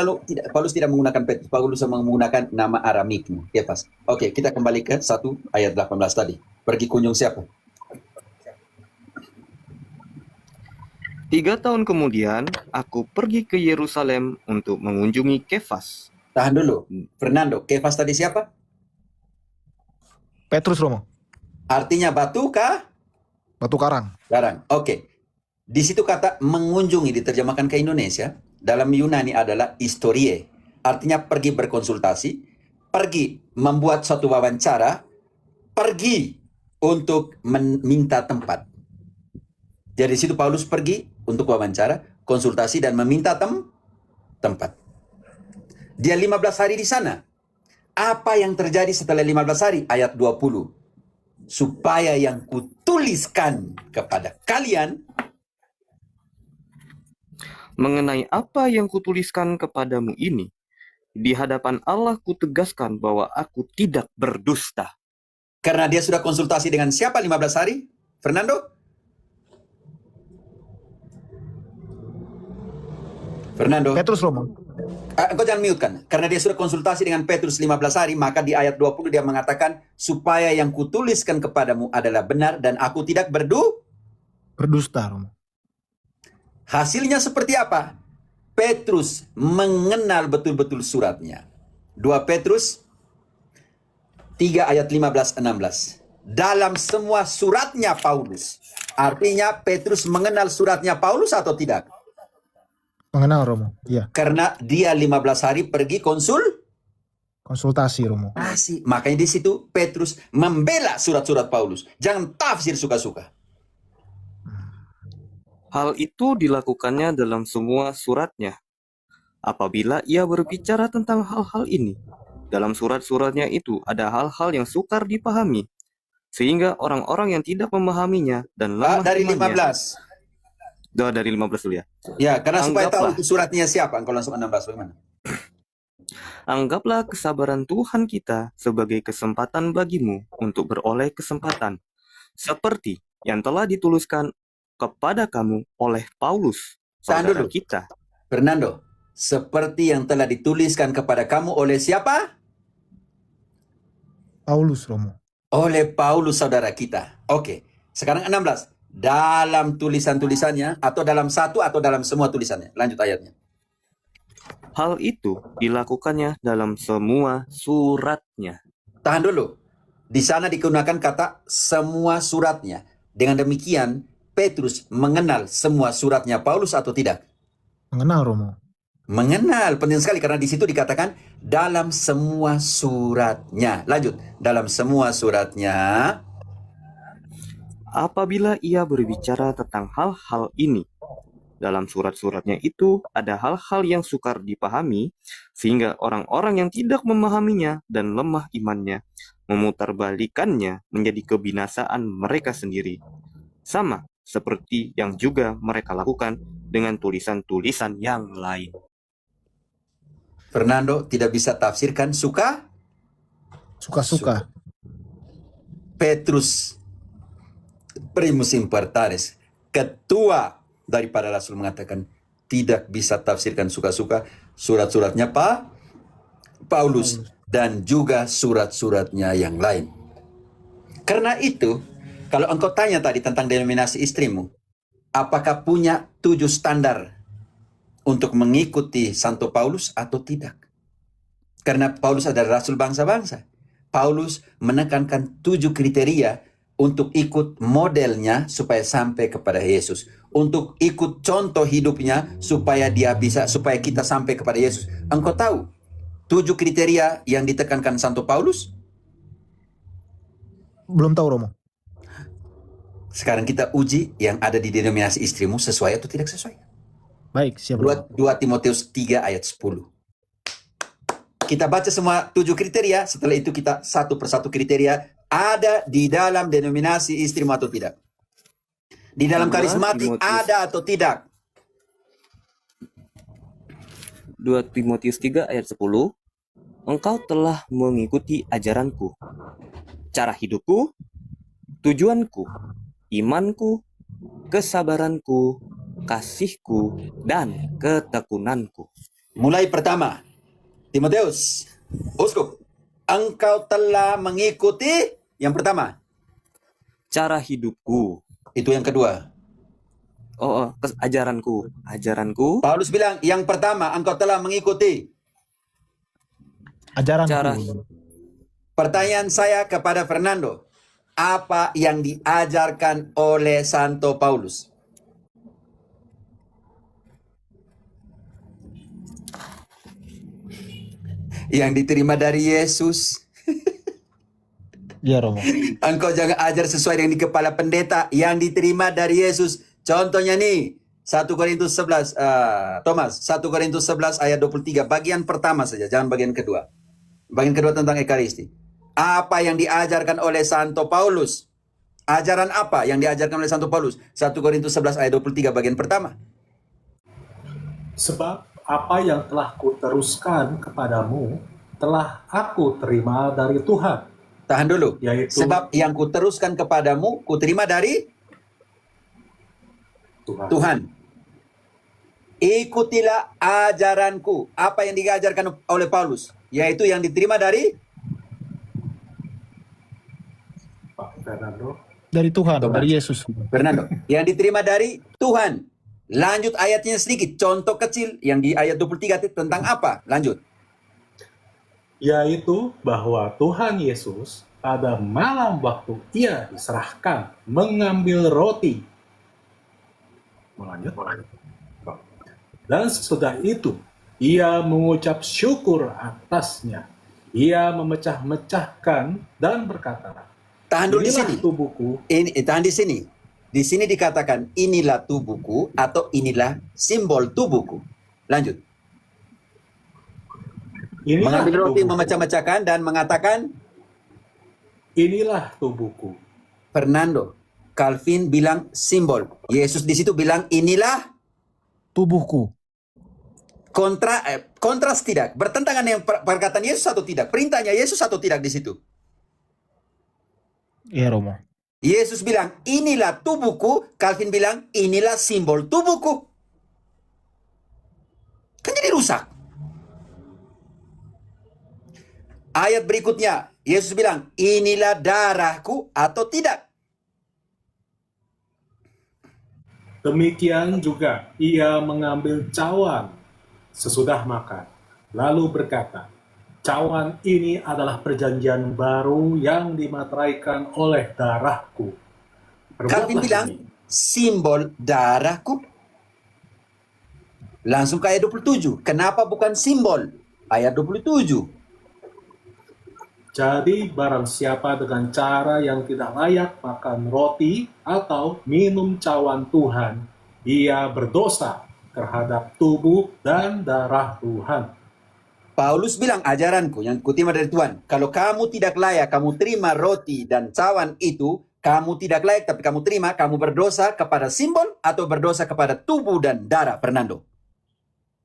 S2: tidak menggunakan Petrus. Paulus menggunakan nama Aramiknya, Kefas. Oke, kita kembali ke 1 ayat 18 tadi. Pergi kunjung siapa?
S7: 3 tahun kemudian, aku pergi ke Yerusalem untuk mengunjungi Kefas.
S2: Tahan dulu. Fernando, Kefas tadi siapa?
S3: Petrus Romo,
S2: Artinya batu
S3: batu karang.
S2: karang. Oke. Di situ kata mengunjungi diterjemahkan ke Indonesia. Dalam Yunani adalah historie. Artinya pergi berkonsultasi, pergi membuat suatu wawancara, pergi untuk meminta tempat. Jadi di situ Paulus pergi untuk wawancara, konsultasi dan meminta tempat. Dia 15 hari di sana. Apa yang terjadi setelah 15 hari? Ayat 20. Supaya yang kutuliskan kepada kalian
S7: Mengenai apa yang kutuliskan kepadamu ini, di hadapan Allah kutegaskan bahwa aku tidak berdusta.
S2: karena dia sudah konsultasi dengan siapa 15 hari? Fernando?
S3: Petrus Romo.
S2: Engkau jangan mute kan? Karena dia sudah konsultasi dengan Petrus 15 hari, maka di ayat 20 dia mengatakan, supaya yang kutuliskan kepadamu adalah benar dan aku tidak
S3: Berdusta Romo.
S2: Hasilnya seperti apa? Petrus mengenal betul-betul suratnya. 2 Petrus 3 ayat 15-16. Dalam semua suratnya Paulus. Artinya Petrus mengenal suratnya Paulus atau tidak?
S3: Mengenal Romo. Iya.
S2: Karena dia 15 hari pergi
S3: Konsultasi Romo.
S2: Makanya di situ Petrus membela surat-surat Paulus. Jangan tafsir suka-suka.
S7: Hal itu dilakukannya dalam semua suratnya. Apabila ia berbicara tentang hal-hal ini, dalam surat-suratnya itu ada hal-hal yang sukar dipahami, sehingga orang-orang yang tidak memahaminya dan lemah
S2: Dari
S7: imannya.
S2: 15.
S7: Dari 15 dulu ya.
S2: Ya, karena supaya tahu
S7: Anggaplah.
S2: itu suratnya siapa. Engkau langsung 16 bagaimana?
S7: Anggaplah kesabaran Tuhan kita sebagai kesempatan bagimu untuk beroleh kesempatan, seperti yang telah dituliskan kepada kamu oleh Paulus,
S2: Tahan
S7: saudara
S2: dulu.
S7: kita.
S2: Fernando, seperti yang telah dituliskan kepada kamu oleh siapa?
S3: Paulus Romo.
S2: Oleh Paulus saudara kita. Oke, sekarang 16. Dalam tulisan-tulisannya atau dalam satu atau dalam semua tulisannya. Lanjut ayatnya.
S7: Hal itu dilakukannya dalam semua suratnya.
S2: Tahan dulu. Di sana digunakan kata semua suratnya. Dengan demikian, Petrus mengenal semua suratnya Paulus atau tidak?
S3: Mengenal Romo.
S2: Mengenal, penting sekali karena di situ dikatakan dalam semua suratnya. Lanjut, dalam semua suratnya.
S7: Apabila ia berbicara tentang hal-hal ini, dalam surat-suratnya itu ada hal-hal yang sukar dipahami, sehingga orang-orang yang tidak memahaminya dan lemah imannya memutarbalikannya menjadi kebinasaan mereka sendiri. Sama seperti yang juga mereka lakukan dengan tulisan-tulisan yang lain.
S2: Fernando tidak bisa tafsirkan
S3: Suka-suka.
S2: Petrus primus inter pares, ketua daripada Rasul mengatakan tidak bisa tafsirkan suka-suka surat-suratnya Paulus dan juga surat-suratnya yang lain. Karena itu, kalau engkau tanya tadi tentang denominasi istrimu, apakah punya 7 standar untuk mengikuti Santo Paulus atau tidak? Karena Paulus adalah Rasul bangsa-bangsa. Paulus menekankan 7 kriteria untuk ikut modelnya supaya sampai kepada Yesus. Untuk ikut contoh hidupnya supaya kita sampai kepada Yesus. Engkau tahu 7 kriteria yang ditekankan Santo Paulus?
S3: Belum tahu Romo.
S2: Sekarang kita uji yang ada di denominasi istrimu sesuai atau tidak sesuai.
S3: Baik, siap Romo.
S2: 2 Timotius 3 ayat 10. Kita baca semua 7 kriteria, setelah itu kita satu persatu kriteria ada di dalam denominasi istrimu atau tidak. Di dalam
S7: 2
S2: karismatik
S7: Timotius.
S2: ada atau tidak.
S7: 2 Timotius 3 ayat 10, engkau telah mengikuti ajaranku, cara hidupku, tujuanku, imanku, kesabaranku,
S10: kasihku dan ketekunanku.
S2: Mulai pertama, Timotius, uskup, engkau telah mengikuti yang pertama.
S10: Cara hidupku.
S2: Itu yang kedua.
S10: Ajaranku.
S2: Paulus bilang, yang pertama, engkau telah mengikuti.
S3: Ajaran
S10: Cara
S2: Pertanyaan saya kepada Fernando, apa yang diajarkan oleh Santo Paulus? Yang diterima dari Yesus.
S3: Iya Romo.
S2: Engkau jangan ajar sesuai yang di kepala pendeta, yang diterima dari Yesus. Contohnya nih, 1 Korintus 11, Thomas, 1 Korintus 11 ayat 23, bagian pertama saja, jangan bagian kedua. Bagian kedua tentang Ekaristi. Apa yang diajarkan oleh Santo Paulus? Ajaran apa yang diajarkan oleh Santo Paulus? 1 Korintus 11 ayat 23, bagian pertama.
S6: Sebab apa yang telah kuteruskan kepadamu telah aku terima dari Tuhan.
S2: Tahan dulu.
S6: Yaitu
S2: Sebab yang kuteruskan kepadamu, kuterima dari Tuhan. Ikutilah ajaranku. Apa yang diajarkan oleh Paulus? Yaitu yang diterima dari
S6: Pak Fernando.
S3: Dari Tuhan,
S2: Thomas.
S3: dari Yesus.
S2: Fernando. Yang diterima dari Tuhan. Lanjut ayatnya sedikit. Contoh kecil yang di ayat 23 tentang apa? Lanjut.
S6: Yaitu bahwa Tuhan Yesus pada malam waktu ia diserahkan mengambil roti. Melanjut. Dan sesudah itu ia mengucap syukur atasnya. Ia memecah-mecahkan dan berkata,
S2: Tahan dulu di
S6: "Inilah
S2: sini.
S6: tubuhku."
S2: Tahan di sini. Di sini dikatakan inilah tubuhku atau inilah simbol tubuhku. Lanjut.
S6: Inilah
S2: Mengambil roti,
S6: tubuhku.
S2: memecah-mecahkan dan mengatakan,
S6: Inilah tubuhku.
S2: Fernando, Calvin bilang simbol. Yesus di situ bilang inilah
S3: Tubuhku.
S2: kontras tidak. Bertentangan dengan perkataan Yesus atau tidak? Perintahnya Yesus atau tidak di situ?
S3: Iya Romo.
S2: Yesus bilang inilah tubuhku, Calvin bilang inilah simbol tubuhku. Kan jadi rusak. Ayat berikutnya, Yesus bilang, inilah darahku atau tidak?
S6: Demikian juga ia mengambil cawan sesudah makan, lalu berkata, "Cawan ini adalah perjanjian baru yang dimateraikan oleh darahku.
S2: Calvin bilang, simbol darahku. Langsung ke ayat 27. Kenapa bukan simbol? Ayat 27.
S6: Jadi barang siapa dengan cara yang tidak layak makan roti atau minum cawan Tuhan, ia berdosa terhadap tubuh dan darah Tuhan."
S2: Paulus bilang ajaranku yang kuterima dari Tuhan. Kalau kamu tidak layak, kamu terima roti dan cawan itu, kamu tidak layak tapi kamu terima, kamu berdosa kepada simbol atau berdosa kepada tubuh dan darah, Fernando?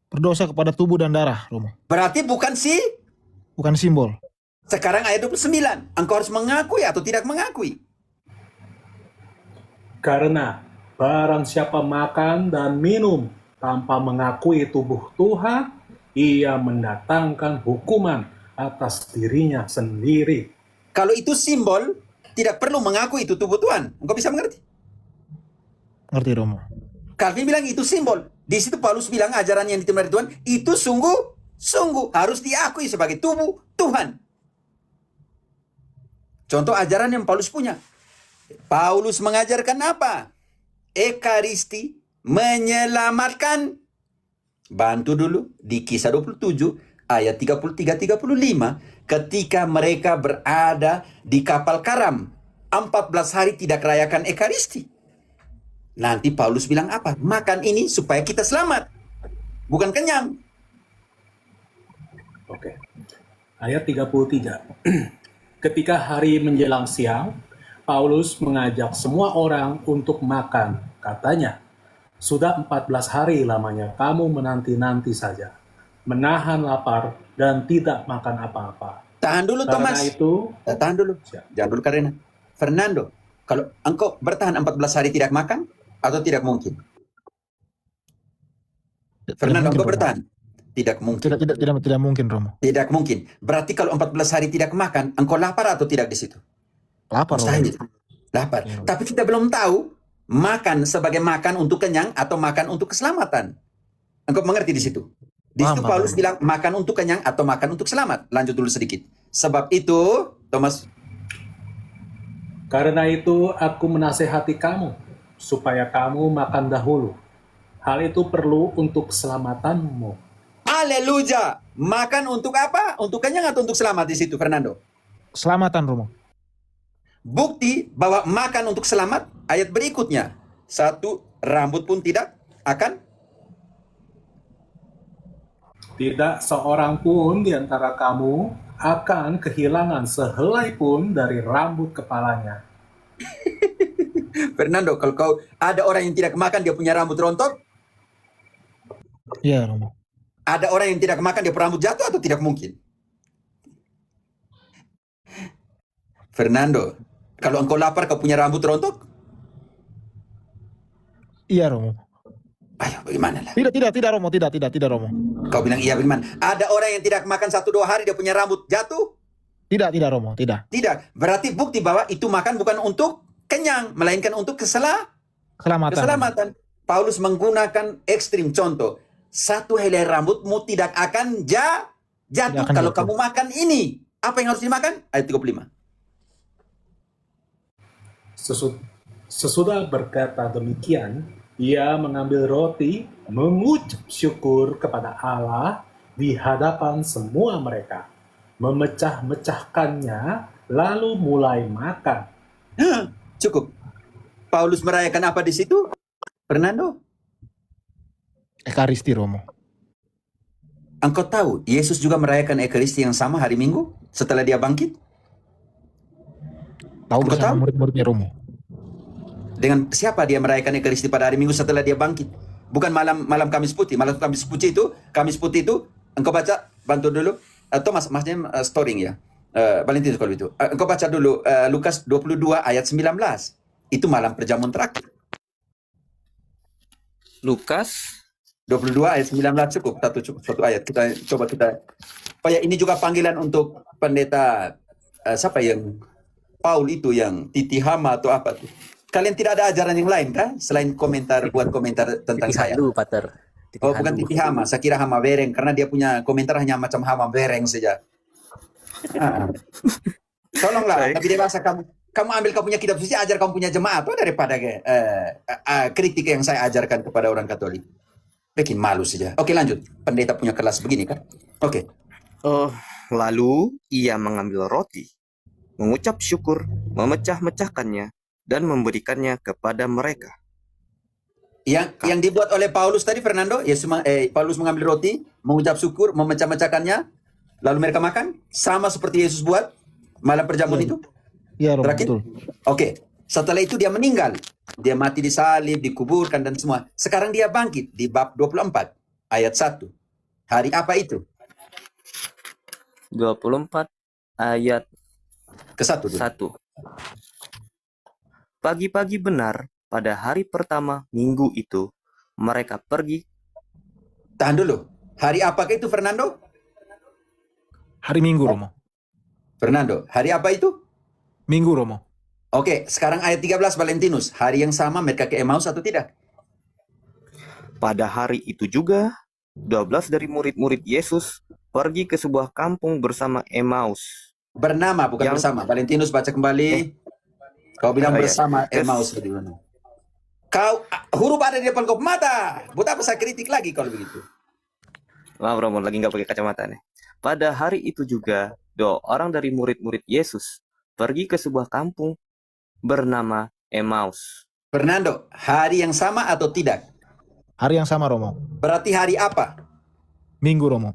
S3: Berdosa kepada tubuh dan darah, Romo.
S2: Berarti bukan
S3: Bukan simbol.
S2: Sekarang ayat 29. Engkau harus mengakui atau tidak mengakui.
S6: Karena barang siapa makan dan minum tanpa mengakui tubuh Tuhan, ia mendatangkan hukuman atas dirinya sendiri.
S2: Kalau itu simbol, tidak perlu mengakui itu tubuh Tuhan. Engkau bisa mengerti?
S3: Ngerti Romo.
S2: Calvin bilang itu simbol. Di situ Paulus bilang ajaran yang diterima dari Tuhan, itu sungguh harus diakui sebagai tubuh Tuhan. Contoh ajaran yang Paulus punya. Paulus mengajarkan apa? Ekaristi menyelamatkan. Bantu dulu di Kisah 27 ayat 33-35. Ketika mereka berada di kapal karam, 14 hari tidak rayakan Ekaristi. Nanti Paulus bilang apa? Makan ini supaya kita selamat. Bukan kenyang.
S6: Oke. Ayat 33. Ketika hari menjelang siang, Paulus mengajak semua orang untuk makan. Katanya, "Sudah 14 hari lamanya kamu menanti-nanti saja, menahan lapar dan tidak makan apa-apa.
S2: Tahan dulu
S6: Karena
S2: Thomas.
S6: itu."
S2: Tahan dulu. Jangan dulu karena. Fernando, kalau engkau bertahan 14 hari tidak makan atau tidak mungkin? Fernando,
S3: mungkin,
S2: engkau
S3: Romo.
S2: bertahan. Tidak mungkin.
S3: Tidak mungkin, Romo.
S2: Tidak mungkin. Berarti kalau 14 hari tidak makan, engkau lapar atau tidak di situ?
S3: Lapar, Romo.
S2: Mustahil. Lapar.
S3: Iya.
S2: Tapi kita belum tahu makan sebagai makan untuk kenyang atau makan untuk keselamatan. Engkau mengerti di situ? Di situ
S3: Paham,
S2: Paulus
S3: Romo.
S2: bilang makan untuk kenyang atau makan untuk selamat. Lanjut dulu sedikit. Sebab itu, Thomas,
S6: Karena itu aku menasehati kamu, supaya kamu makan dahulu. Hal itu perlu untuk keselamatanmu.
S2: haleluya. Makan untuk apa? Untuk kenyang atau untuk selamat di situ, Fernando?
S3: Keselamatan, Romo.
S2: Bukti bahwa makan untuk selamat, ayat berikutnya. 1, rambut pun tidak akan.
S6: Tidak seorang pun di antara kamu akan kehilangan sehelai pun dari rambut kepalanya.
S2: Fernando, kalau kau ada orang yang tidak makan, dia punya rambut rontok.
S3: Iya, Romo.
S2: Ada orang yang tidak makan, dia rambut jatuh atau tidak mungkin? Fernando, kalau engkau lapar, kau punya rambut rontok?
S3: Iya, Romo.
S2: Ayo, bagaimana lah?
S3: Tidak, Romo. Tidak, Romo.
S2: Kau bilang iya, bagaimana? Ada orang yang tidak makan 1-2 hari, dia punya rambut jatuh?
S3: Tidak, Romo. Tidak.
S2: Tidak. Berarti bukti bahwa itu makan bukan untuk kenyang, melainkan untuk
S3: Keselamatan.
S2: keselamatan. Paulus menggunakan ekstrim contoh. 1 helai rambutmu tidak akan jatuh
S3: Tidak akan
S2: kalau
S3: jatuh.
S2: kamu makan ini. Apa yang harus dimakan? Ayat 35.
S6: Sesudah berkata demikian, ia mengambil roti, mengucap syukur kepada Allah di hadapan semua mereka, memecah-mecahkannya, lalu mulai makan.
S2: Cukup. Paulus merayakan apa di situ? Fernando,
S3: Ekaristi, Romo.
S2: engkau tahu Yesus juga merayakan Ekaristi yang sama hari Minggu setelah dia bangkit?
S3: Tahu
S2: Engkau
S3: bersama
S2: tahu?
S3: murid-muridnya, Romo.
S2: Dengan siapa dia merayakan Ekaristi pada hari Minggu setelah dia bangkit? Bukan malam Kamis Putih. Malam Kamis Putih itu, engkau baca, bantu dulu. Thomas, maksudnya storing ya. Valentinus kalau itu. Engkau baca dulu Lukas 22 ayat 19. Itu malam perjamuan terakhir.
S10: Lukas
S2: 22 ayat 19 cukup. Satu ayat. Kita coba. Oh ya, ini juga panggilan untuk pendeta siapa yang Paul itu yang Titi Hama atau apa tuh. Kalian tidak ada ajaran yang lain kan? Selain buat komentar tentang
S4: Titi
S2: saya.
S4: Handu, Pater. Titi
S2: Oh, bukan
S4: Handu.
S2: Titi Hama. Saya kira Hama Bereng karena dia punya komentar hanya macam Hama Bereng saja. Tolonglah, tapi dewasa kamu ambil kamu punya kitab suci, ajar kamu punya jemaat tuh daripada kritik yang saya ajarkan kepada orang Katolik. Bikin malu saja. Oke, lanjut. Pendeta punya kelas begini kan? Oke.
S10: Lalu ia mengambil roti, mengucap syukur, memecah-mecahkannya, dan memberikannya kepada mereka.
S2: Yang dibuat oleh Paulus tadi, Fernando, Paulus mengambil roti, mengucap syukur, memecah-mecahkannya, lalu mereka makan, sama seperti Yesus buat malam perjamuan itu.
S3: Iya, Romo.
S2: Terakhir?
S3: Betul.
S2: Oke. Setelah itu dia meninggal. Dia mati disalib, dikuburkan dan semua. Sekarang dia bangkit di bab 24 ayat 1. Hari apa itu?
S10: 24 ayat
S2: Ke-1 dulu.
S10: 1. Pagi-pagi benar pada hari pertama minggu itu, mereka pergi.
S2: Tahan dulu. Hari apakah itu, Fernando?
S3: Hari Minggu, Romo.
S2: Fernando, hari apa itu?
S3: Minggu, Romo.
S2: Oke, sekarang ayat 13 Valentinus. Hari yang sama mereka ke Emmaus atau tidak?
S10: Pada hari itu juga, 12 dari murid-murid Yesus pergi ke sebuah kampung bersama Emmaus.
S2: Bernama, bukan bersama. Valentinus baca kembali. Kau bilang bersama Emmaus. Kau, huruf ada di depan kau mata. Buat apa saya kritik lagi kalau begitu?
S10: Maaf Romo, lagi nggak pakai kacamata nih. Pada hari itu juga, 2 orang dari murid-murid Yesus pergi ke sebuah kampung bernama Emmaus.
S2: Fernando, hari yang sama atau tidak?
S3: Hari yang sama, Romo.
S2: Berarti hari apa?
S3: Minggu, Romo.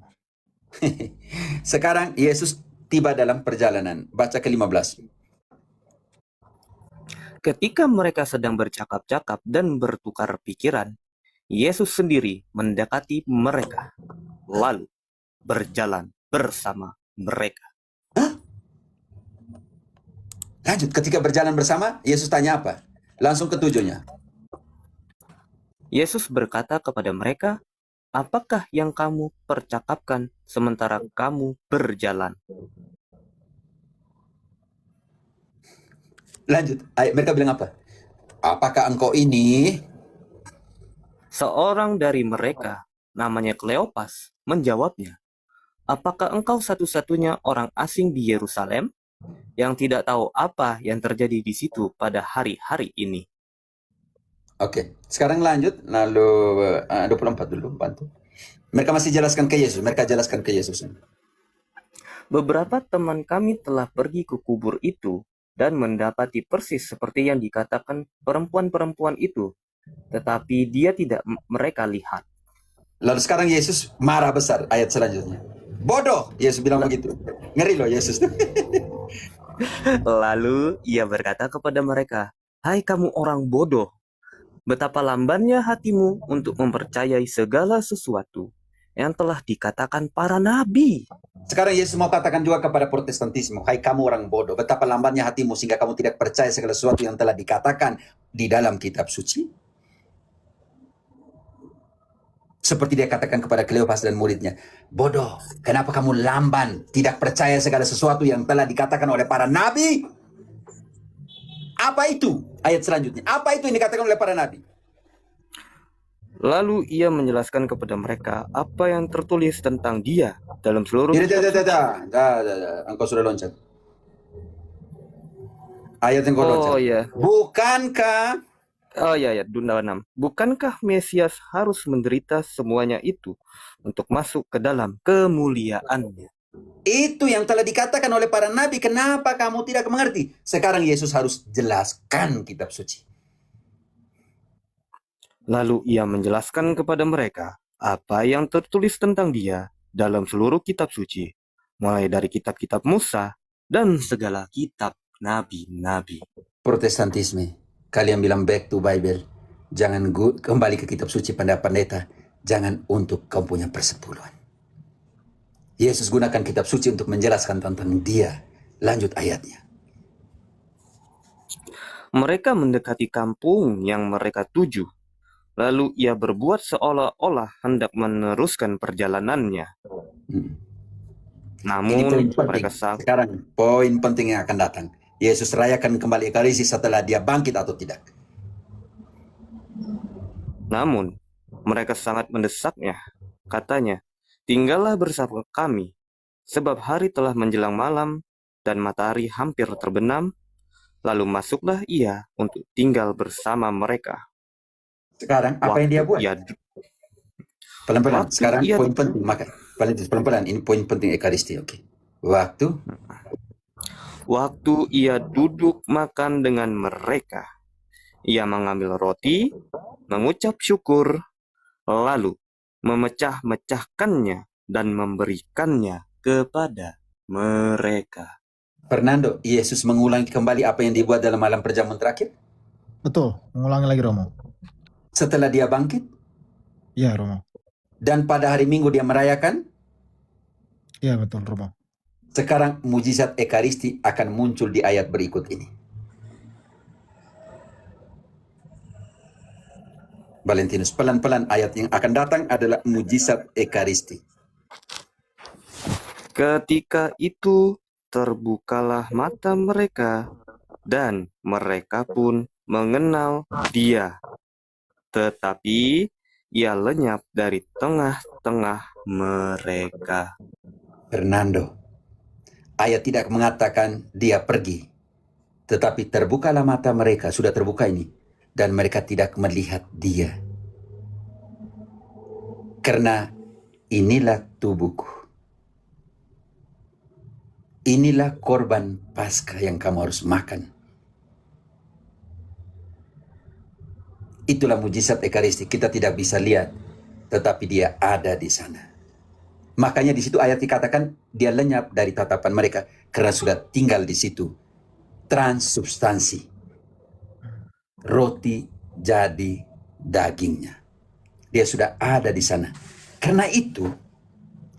S2: Sekarang Yesus tiba dalam perjalanan. Baca ke-15.
S10: Ketika mereka sedang bercakap-cakap dan bertukar pikiran, Yesus sendiri mendekati mereka, lalu berjalan bersama mereka.
S2: Lanjut, ketika berjalan bersama, Yesus tanya apa? Langsung ke tujuannya.
S10: Yesus berkata kepada mereka, apakah yang kamu percakapkan sementara kamu berjalan?
S2: Lanjut. Mereka bilang apa? Apakah engkau ini?
S10: Seorang dari mereka, namanya Kleopas, menjawabnya, apakah engkau satu-satunya orang asing di Yerusalem yang tidak tahu apa yang terjadi di situ pada hari-hari ini?
S2: Oke, sekarang lanjut. Lalu 24 dulu, bantu. Mereka masih jelaskan ke Yesus. Mereka jelaskan ke Yesus.
S10: Beberapa teman kami telah pergi ke kubur itu dan mendapati persis seperti yang dikatakan perempuan-perempuan itu, tetapi dia tidak mereka lihat.
S2: Lalu sekarang Yesus marah besar. Ayat selanjutnya. Bodoh, Yesus bilang begitu. Ngeri loh Yesus.
S10: Lalu ia berkata kepada mereka, hai kamu orang bodoh, betapa lambannya hatimu untuk mempercayai segala sesuatu yang telah dikatakan para nabi.
S2: Sekarang Yesus mau katakan juga kepada Protestantisme, hai kamu orang bodoh, betapa lambannya hatimu sehingga kamu tidak percaya segala sesuatu yang telah dikatakan di dalam kitab suci. Seperti dia katakan kepada Kleopas dan muridnya, bodoh, kenapa kamu lamban, tidak percaya segala sesuatu yang telah dikatakan oleh para nabi? Apa itu? Ayat selanjutnya, apa itu yang dikatakan oleh para nabi?
S10: Lalu ia menjelaskan kepada mereka apa yang tertulis tentang dia dalam seluruh
S2: Engkau sudah loncat. Ayat yang kau loncat.
S10: Oh ya.
S2: Bukankah
S10: Oh ya, 26. Bukankah Mesias harus menderita semuanya itu untuk masuk ke dalam kemuliaannya?
S2: itu yang telah dikatakan oleh para nabi? Kenapa kamu tidak mengerti? Sekarang Yesus harus jelaskan kitab suci.
S10: Lalu ia menjelaskan kepada mereka apa yang tertulis tentang dia dalam seluruh kitab suci, mulai dari kitab-kitab Musa dan segala kitab nabi-nabi.
S2: Protestantisme, kalian bilang back to Bible, jangan kembali ke kitab suci pendeta, jangan untuk kamu punya persepuluhan. Yesus gunakan kitab suci untuk menjelaskan tentang dia. Lanjut ayatnya.
S10: Mereka mendekati kampung yang mereka tuju. Lalu ia berbuat seolah-olah hendak meneruskan perjalanannya. Namun mereka
S2: sekarang poin penting yang akan datang. Yesus rayakan kembali Ekaristi setelah dia bangkit atau tidak?
S10: Namun mereka sangat mendesaknya. Katanya, tinggallah bersama kami, sebab hari telah menjelang malam dan matahari hampir terbenam. Lalu masuklah ia untuk tinggal bersama mereka.
S2: Sekarang apa yang dia buat? Pelan-pelan. Sekarang poin penting. Maka pelan-pelan. Ini poin penting Ekaristi. Oke.
S10: Waktu ia duduk makan dengan mereka, ia mengambil roti, mengucap syukur, lalu memecah-mecahkannya dan memberikannya kepada mereka.
S2: Fernando, Yesus mengulangi kembali apa yang dibuat dalam malam perjamuan terakhir?
S3: Betul, mengulangi lagi Romo.
S2: Setelah dia bangkit?
S3: Iya Romo.
S2: Dan pada hari Minggu dia merayakan?
S3: Iya betul Romo.
S2: Sekarang mujizat Ekaristi akan muncul di ayat berikut ini. Valentinus, pelan-pelan ayat yang akan datang adalah mujizat Ekaristi.
S10: Ketika itu terbukalah mata mereka dan mereka pun mengenal dia. Tetapi ia lenyap dari tengah-tengah mereka.
S2: Fernando, ayat tidak mengatakan dia pergi, tetapi terbukalah mata mereka, sudah terbuka ini, dan mereka tidak melihat dia. Karena inilah tubuhku. Inilah korban Paskah yang kamu harus makan. Itulah mujizat Ekaristi. Kita tidak bisa lihat, tetapi dia ada di sana. Makanya di situ ayat dikatakan dia lenyap dari tatapan mereka karena sudah tinggal di situ. Transubstansi. Roti jadi dagingnya. Dia sudah ada di sana. Karena itu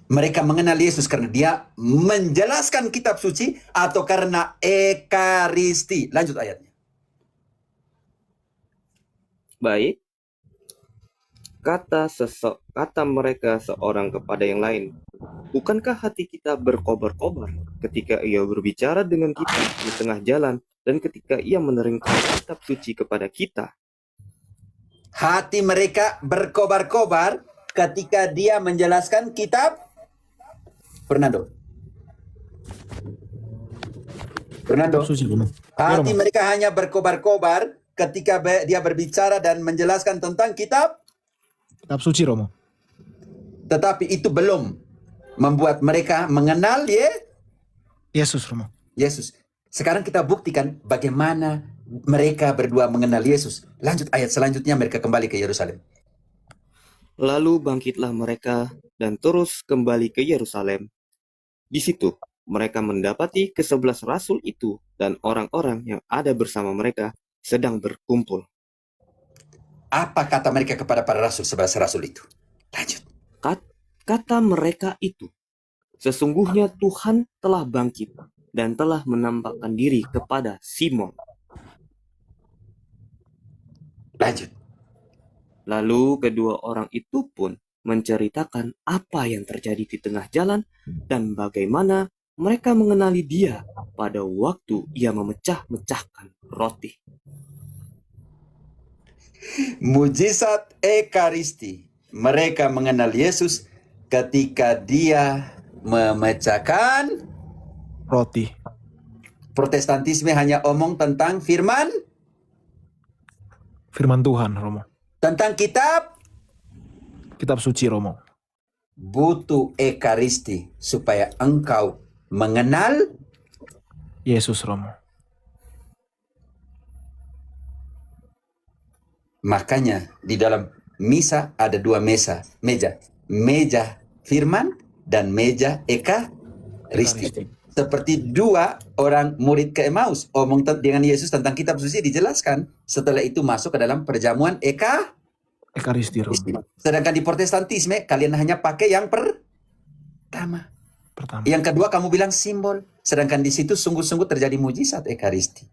S2: mereka mengenal Yesus karena dia menjelaskan kitab suci atau karena Ekaristi. Lanjut ayatnya.
S10: Baik. kata mereka seorang kepada yang lain, bukankah hati kita berkobar-kobar ketika ia berbicara dengan kita di tengah jalan dan ketika ia meneringkan kitab suci kepada kita?
S2: Hati mereka berkobar-kobar ketika dia menjelaskan kitab. Fernando.
S3: Suci, Romo. Ya,
S2: Hati
S3: Romo.
S2: mereka hanya berkobar-kobar ketika dia berbicara dan menjelaskan tentang kitab,
S3: Kitab suci, Romo.
S2: tetapi itu belum membuat mereka mengenal
S3: Yesus, Romo.
S2: Yesus. Sekarang kita buktikan bagaimana mereka berdua mengenal Yesus. Lanjut ayat selanjutnya, mereka kembali ke Yerusalem.
S10: Lalu bangkitlah mereka dan terus kembali ke Yerusalem. Di situ mereka mendapati ke-11 rasul itu dan orang-orang yang ada bersama mereka sedang berkumpul.
S2: Apa kata mereka kepada para rasul, 11 rasul itu? Lanjut.
S10: Kata mereka itu, sesungguhnya Tuhan telah bangkit dan telah menampakkan diri kepada Simon.
S2: Lanjut.
S10: Lalu kedua orang itu pun menceritakan apa yang terjadi di tengah jalan dan bagaimana mereka mengenali dia pada waktu ia memecah-mecahkan roti.
S2: Mujizat Ekaristi. Mereka mengenal Yesus ketika dia memecahkan
S3: Roti.
S2: Protestantisme hanya omong tentang firman,
S3: Firman Tuhan, Romo.
S2: tentang kitab.
S3: Kitab suci, Romo.
S2: Butuh Ekaristi supaya engkau mengenal
S3: Yesus, Romo.
S2: Makanya di dalam misa ada dua meja. Meja firman dan meja Ekaristi. Seperti dua orang murid ke Emmaus omong dengan Yesus tentang kitab suci dijelaskan. Setelah itu masuk ke dalam perjamuan
S3: Ekaristi, Romo.
S2: Sedangkan di Protestantisme kalian hanya pakai yang pertama. Yang kedua kamu bilang simbol. Sedangkan di situ sungguh-sungguh terjadi mujizat Ekaristi.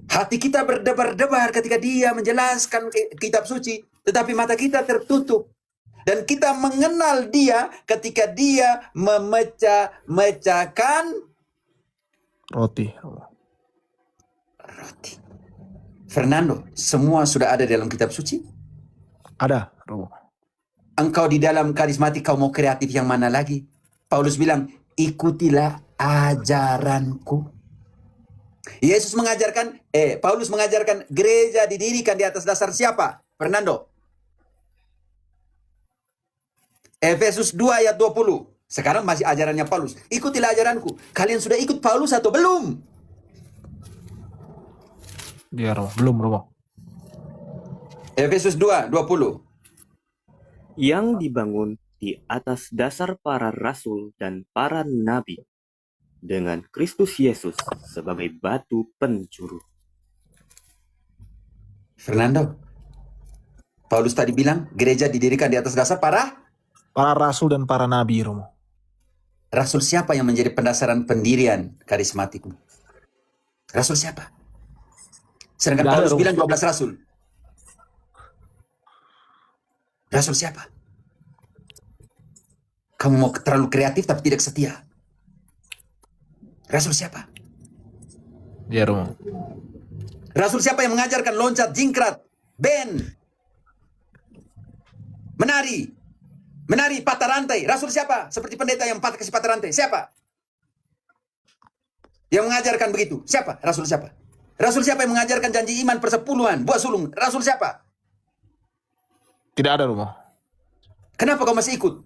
S2: Hati kita berdebar-debar ketika dia menjelaskan kitab suci, tetapi mata kita tertutup. Dan kita mengenal dia ketika dia memecah-mecahkan
S3: Roti.
S2: Fernando, semua sudah ada dalam kitab suci?
S3: Ada, Romo.
S2: Engkau di dalam karismatik, kau mau kreatif yang mana lagi? Paulus bilang, ikutilah ajaranku. Yesus mengajarkan, Paulus mengajarkan gereja didirikan di atas dasar siapa? Fernando. Efesus 2 ayat 20. Sekarang masih ajarannya Paulus. Ikutilah ajaranku. Kalian sudah ikut Paulus atau belum?
S3: Dia, Romo. Belum, Romo.
S2: Efesus 2, 20.
S10: Yang dibangun di atas dasar para rasul dan para nabi, dengan Kristus Yesus sebagai batu penjuru.
S2: Fernando, Paulus tadi bilang gereja didirikan di atas dasar para
S3: rasul dan para nabi, Romo.
S2: Rasul siapa yang menjadi pendasaran pendirian karismatikmu? Rasul siapa? Sedangkan
S3: Tidak ada,
S2: Paulus
S3: Romo.
S2: bilang 12 rasul. Rasul siapa? Kamu mau terlalu kreatif tapi tidak setia. Rasul siapa?
S3: Dia, Romo.
S2: Rasul siapa yang mengajarkan loncat, jingkrat, band, menari, patah rantai? Rasul siapa? Seperti pendeta yang kasih patah rantai. Siapa? Yang mengajarkan begitu. Siapa? Rasul siapa? Rasul siapa yang mengajarkan janji iman persepuluhan, buah sulung? Rasul siapa?
S3: Tidak ada, Romo.
S2: Kenapa kau masih ikut?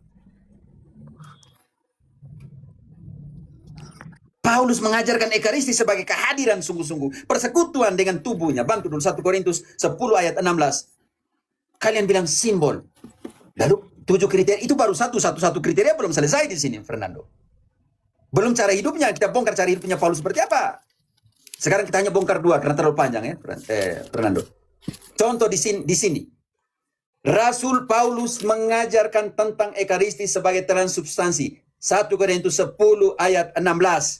S2: Paulus mengajarkan Ekaristi sebagai kehadiran sungguh-sungguh, persekutuan dengan tubuhnya. Bantu dulu 1 Korintus 10 ayat 16. Kalian bilang simbol. Lalu 7 kriteria itu baru satu kriteria belum selesai di sini, Fernando. Belum cara hidupnya, kita bongkar cara hidupnya Paulus seperti apa. Sekarang kita hanya bongkar 2 karena terlalu panjang ya, Fernando. Contoh di sini. Rasul Paulus mengajarkan tentang Ekaristi sebagai transubstansi. 1 Korintus 10 ayat 16.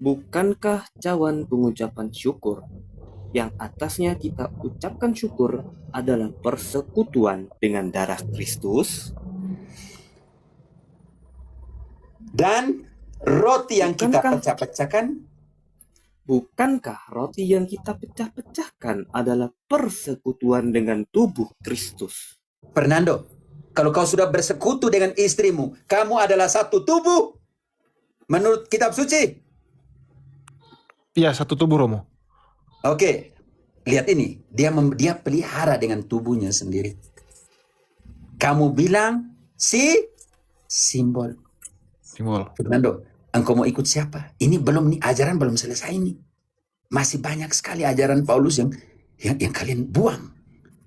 S10: Bukankah cawan pengucapan syukur yang atasnya kita ucapkan syukur adalah persekutuan dengan darah Kristus,
S2: dan roti yang kita
S10: Bukankah-
S2: pecah-pecahkan
S10: bukankah roti yang kita pecah-pecahkan adalah persekutuan dengan tubuh Kristus?
S2: Fernando, kalau kau sudah bersekutu dengan istrimu, kamu adalah satu tubuh menurut kitab suci.
S3: Iya, satu tubuh Romo.
S2: Oke, lihat ini. Dia pelihara dengan tubuhnya sendiri. Kamu bilang simbol.
S3: Simbol.
S2: Fernando, engkau mau ikut siapa? Ini belum nih, ajaran belum selesai nih. Masih banyak sekali ajaran Paulus yang kalian buang.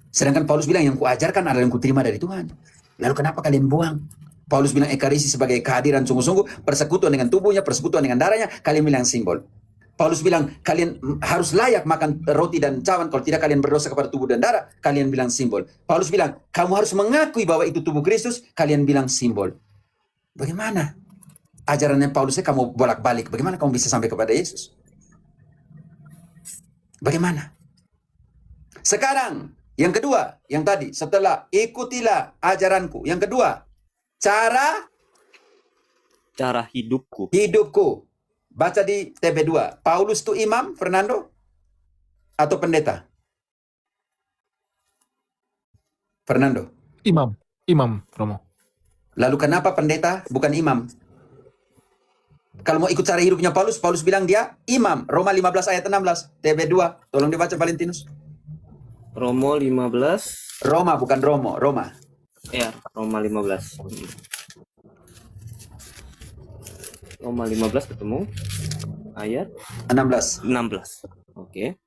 S2: Sedangkan Paulus bilang yang kuajarkan adalah yang kuterima dari Tuhan. Lalu kenapa kalian buang? Paulus bilang ekarisi sebagai kehadiran sungguh-sungguh, persekutuan dengan tubuhnya, persekutuan dengan darahnya, kalian bilang simbol. Paulus bilang kalian harus layak makan roti dan cawan, kalau tidak kalian berdosa kepada tubuh dan darah, kalian bilang simbol. Paulus bilang kamu harus mengakui bahwa itu tubuh Kristus, kalian bilang simbol. Bagaimana? Ajarannya Paulusnya kamu bolak-balik, bagaimana kamu bisa sampai kepada Yesus? Bagaimana? Sekarang, yang kedua, yang tadi, setelah ikutilah ajaranku. Yang kedua, cara
S10: hidupku.
S2: Baca di TB2. Paulus itu imam, Fernando? Atau pendeta? Fernando.
S3: Imam Romo.
S2: Lalu kenapa pendeta bukan imam? Kalau mau ikut cara hidupnya Paulus, Paulus bilang dia imam. Roma 15 ayat 16. TB2. Tolong dibaca Valentinus.
S10: Romo 15.
S2: Roma bukan Romo, Roma.
S10: Ya, Roma 15. Roma 15 ketemu ayat 16. Oke.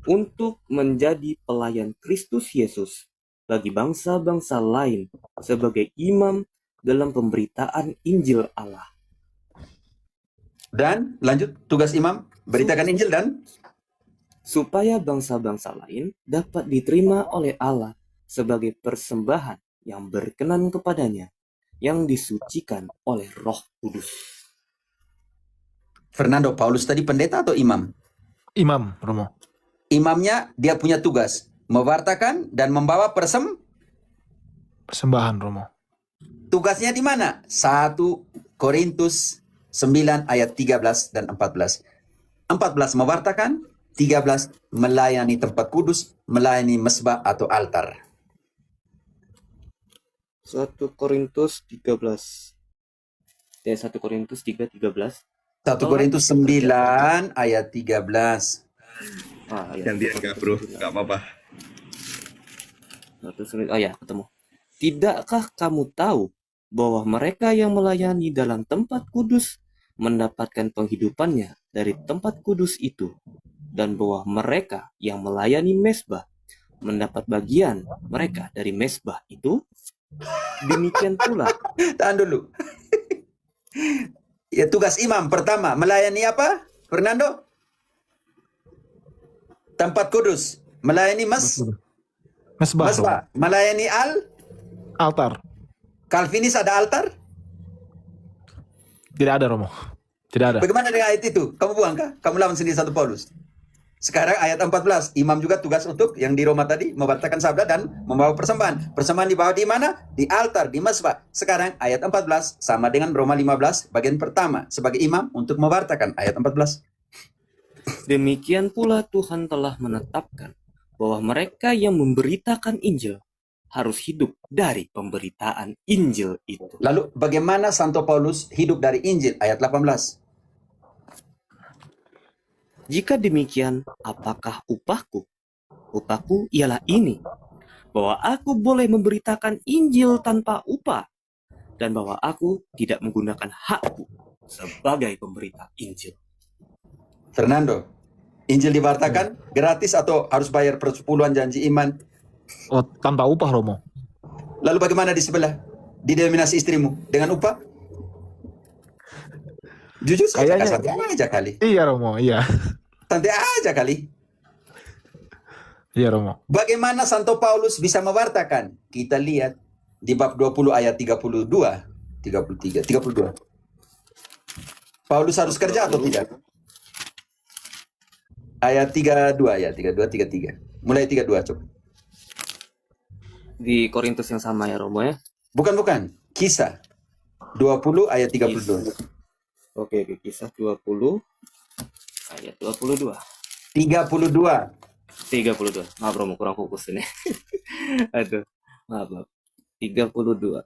S10: Untuk menjadi pelayan Kristus Yesus bagi bangsa-bangsa lain sebagai imam dalam pemberitaan Injil Allah.
S2: Dan lanjut, tugas imam beritakan Injil dan
S10: supaya bangsa-bangsa lain dapat diterima oleh Allah sebagai persembahan yang berkenan kepadanya, yang disucikan oleh Roh Kudus.
S2: Fernando, Paulus tadi pendeta atau imam?
S3: Imam Romo.
S2: Imamnya dia punya tugas mewartakan dan membawa
S3: Persembahan Romo.
S2: Tugasnya di mana? 1 Korintus 9 ayat 13 dan 14. 14 mewartakan, 13 melayani tempat kudus, melayani mesbah atau altar.
S10: 1 Korintus 13. 1 Korintus 3:13.
S2: 1 Korintus 9 ayat 13.
S11: Gantian enggak bro, enggak apa-apa.
S10: Oh ya, ketemu. Tidakkah kamu tahu bahwa mereka yang melayani dalam tempat kudus mendapatkan penghidupannya dari tempat kudus itu, dan bahwa mereka yang melayani mesbah mendapat bagian mereka dari mesbah itu? Demikian pula.
S2: Tahan dulu. Ya, tugas imam pertama melayani apa, Fernando? Tempat kudus. Melayani mesbah. Melayani
S3: Altar.
S2: Calvinis ada altar?
S3: Tidak ada Romo. Tidak ada.
S2: Bagaimana dengan ayat itu? Kamu buang kah? Kamu lawan sendiri 1 Paulus. Sekarang ayat 14. Imam juga tugas untuk yang di Roma tadi membatalkan sabda dan membawa persembahan. Persembahan dibawa di mana? Di altar, di mesbah. Sekarang ayat 14 sama dengan Roma 15 bagian pertama sebagai imam untuk mewartakan ayat 14.
S10: Demikian pula Tuhan telah menetapkan bahwa mereka yang memberitakan Injil harus hidup dari pemberitaan Injil itu.
S2: Lalu bagaimana Santo Paulus hidup dari Injil? Ayat 18.
S10: Jika demikian, apakah upahku? Upahku ialah ini, bahwa aku boleh memberitakan Injil tanpa upah, dan bahwa aku tidak menggunakan hakku sebagai pemberita Injil.
S2: Fernando, Injil diwartakan gratis atau harus bayar persepuluhan janji iman?
S3: Oh, tanpa upah Romo.
S2: Lalu bagaimana di sebelah? Didenominasi istrimu dengan upah? Jujur saja, santai aja kali.
S3: Iya Romo, iya.
S2: Santai aja kali.
S3: Iya Romo.
S2: Bagaimana Santo Paulus bisa mewartakan? Kita lihat di bab 20 ayat 32, 33, 32. Paulus harus kerja atau tidak? Ayat 32 ya, 32, 33. Mulai 32 coba.
S10: Di Korintus yang sama ya Romo ya.
S2: Bukan. Kisah 20 ayat 32.
S10: Oke, Kisah 20 ayat 22.
S2: 32.
S10: 32. Maaf Romo, kurang fokus ini. Aduh, maaf. 32.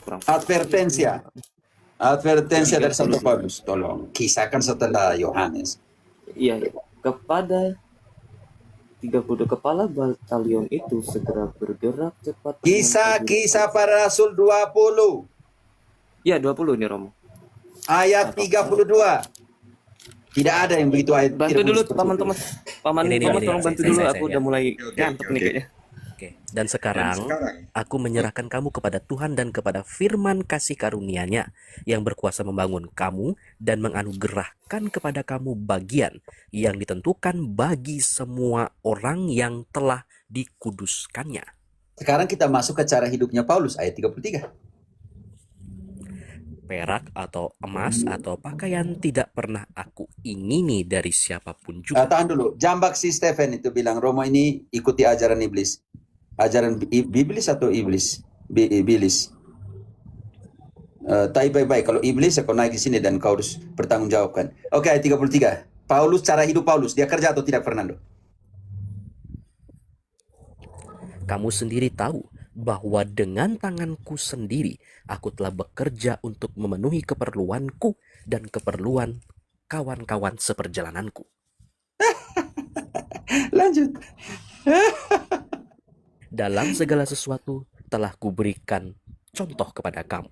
S10: Kurang fokus.
S2: Advertensia dari Santo Paulus. Tolong kisahkan setelah Yohanes.
S10: Iya, kepada 30 kepala batalion itu segera bergerak cepat.
S2: Kisah para Rasul 20.
S10: Ya, 20 nih Romo.
S2: Ayat 32. Tidak ada yang begitu ayat.
S10: Bantu dulu Paman Thomas. Paman
S4: Ini,
S10: tolong bantu dulu, aku udah mulai ngantuk nih kayaknya.
S4: Oke. Dan sekarang aku menyerahkan kamu kepada Tuhan dan kepada firman kasih karunia-Nya yang berkuasa membangun kamu dan menganugerahkan kepada kamu bagian yang ditentukan bagi semua orang yang telah dikuduskannya.
S2: Sekarang kita masuk ke cara hidupnya Paulus ayat 33.
S4: Perak atau emas atau pakaian tidak pernah aku ingini dari siapapun juga.
S2: Tahan dulu. Jambak si Stephen itu bilang Romo ini ikuti ajaran iblis. Ajaran iblis atau iblis? Iblis. Tapi baik-baik. Kalau iblis, kau naik di sini dan kau harus bertanggungjawabkan. Oke, ayat 33. Paulus, cara hidup Paulus. Dia kerja atau tidak, Fernando?
S4: Kamu sendiri tahu bahwa dengan tanganku sendiri aku telah bekerja untuk memenuhi keperluanku dan keperluan kawan-kawan seperjalananku.
S2: Lanjut.
S4: Dalam segala sesuatu telah kuberikan contoh kepada kamu,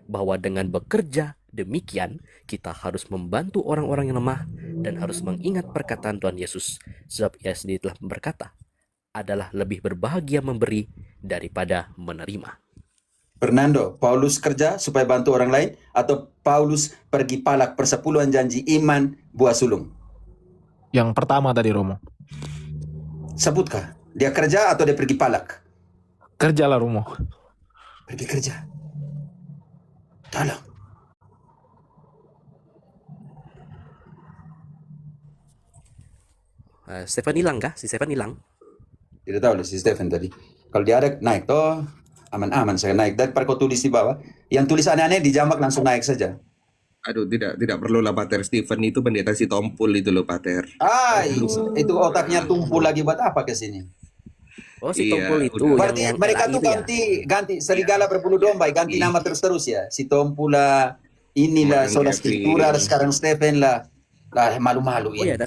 S4: bahwa dengan bekerja demikian kita harus membantu orang-orang yang lemah dan harus mengingat perkataan Tuhan Yesus, sebab Ia sendiri telah berkata, adalah lebih berbahagia memberi daripada menerima.
S2: Fernando, Paulus kerja supaya bantu orang lain atau Paulus pergi palak persepuluhan janji iman buah sulung?
S3: Yang pertama tadi Romo.
S2: Sebutkah? Dia kerja atau dia pergi palak?
S3: Kerjalah Romo.
S2: Pergi kerja. Tolong.
S4: Stefan hilang kah? Si Stefan hilang?
S2: Tidak tahu si Stephen tadi. Kalau dia ada naik toh aman-aman saya naik. Daripada kau tulis di bawah, yang tulis aneh-aneh di jambak langsung naik saja.
S11: Aduh, tidak perlu lah Pater. Stephen itu pendeta si Tompul itu loh Pater.
S2: Itu otaknya tumpul lagi buat apa ke sini?
S4: Oh, si
S11: Iya,
S4: Tompul itu.
S2: Berarti
S4: yang
S2: mereka
S4: LAI
S2: tuh
S4: itu ya?
S2: ganti serigala berbulu domba, ganti nama terus ya. Si Tompul lah, inilah
S11: Kemarin
S2: Sola
S11: Kevin.
S2: Scriptura, sekarang Stephen lah. Lah malu-malu
S4: Oh ya,
S2: ini.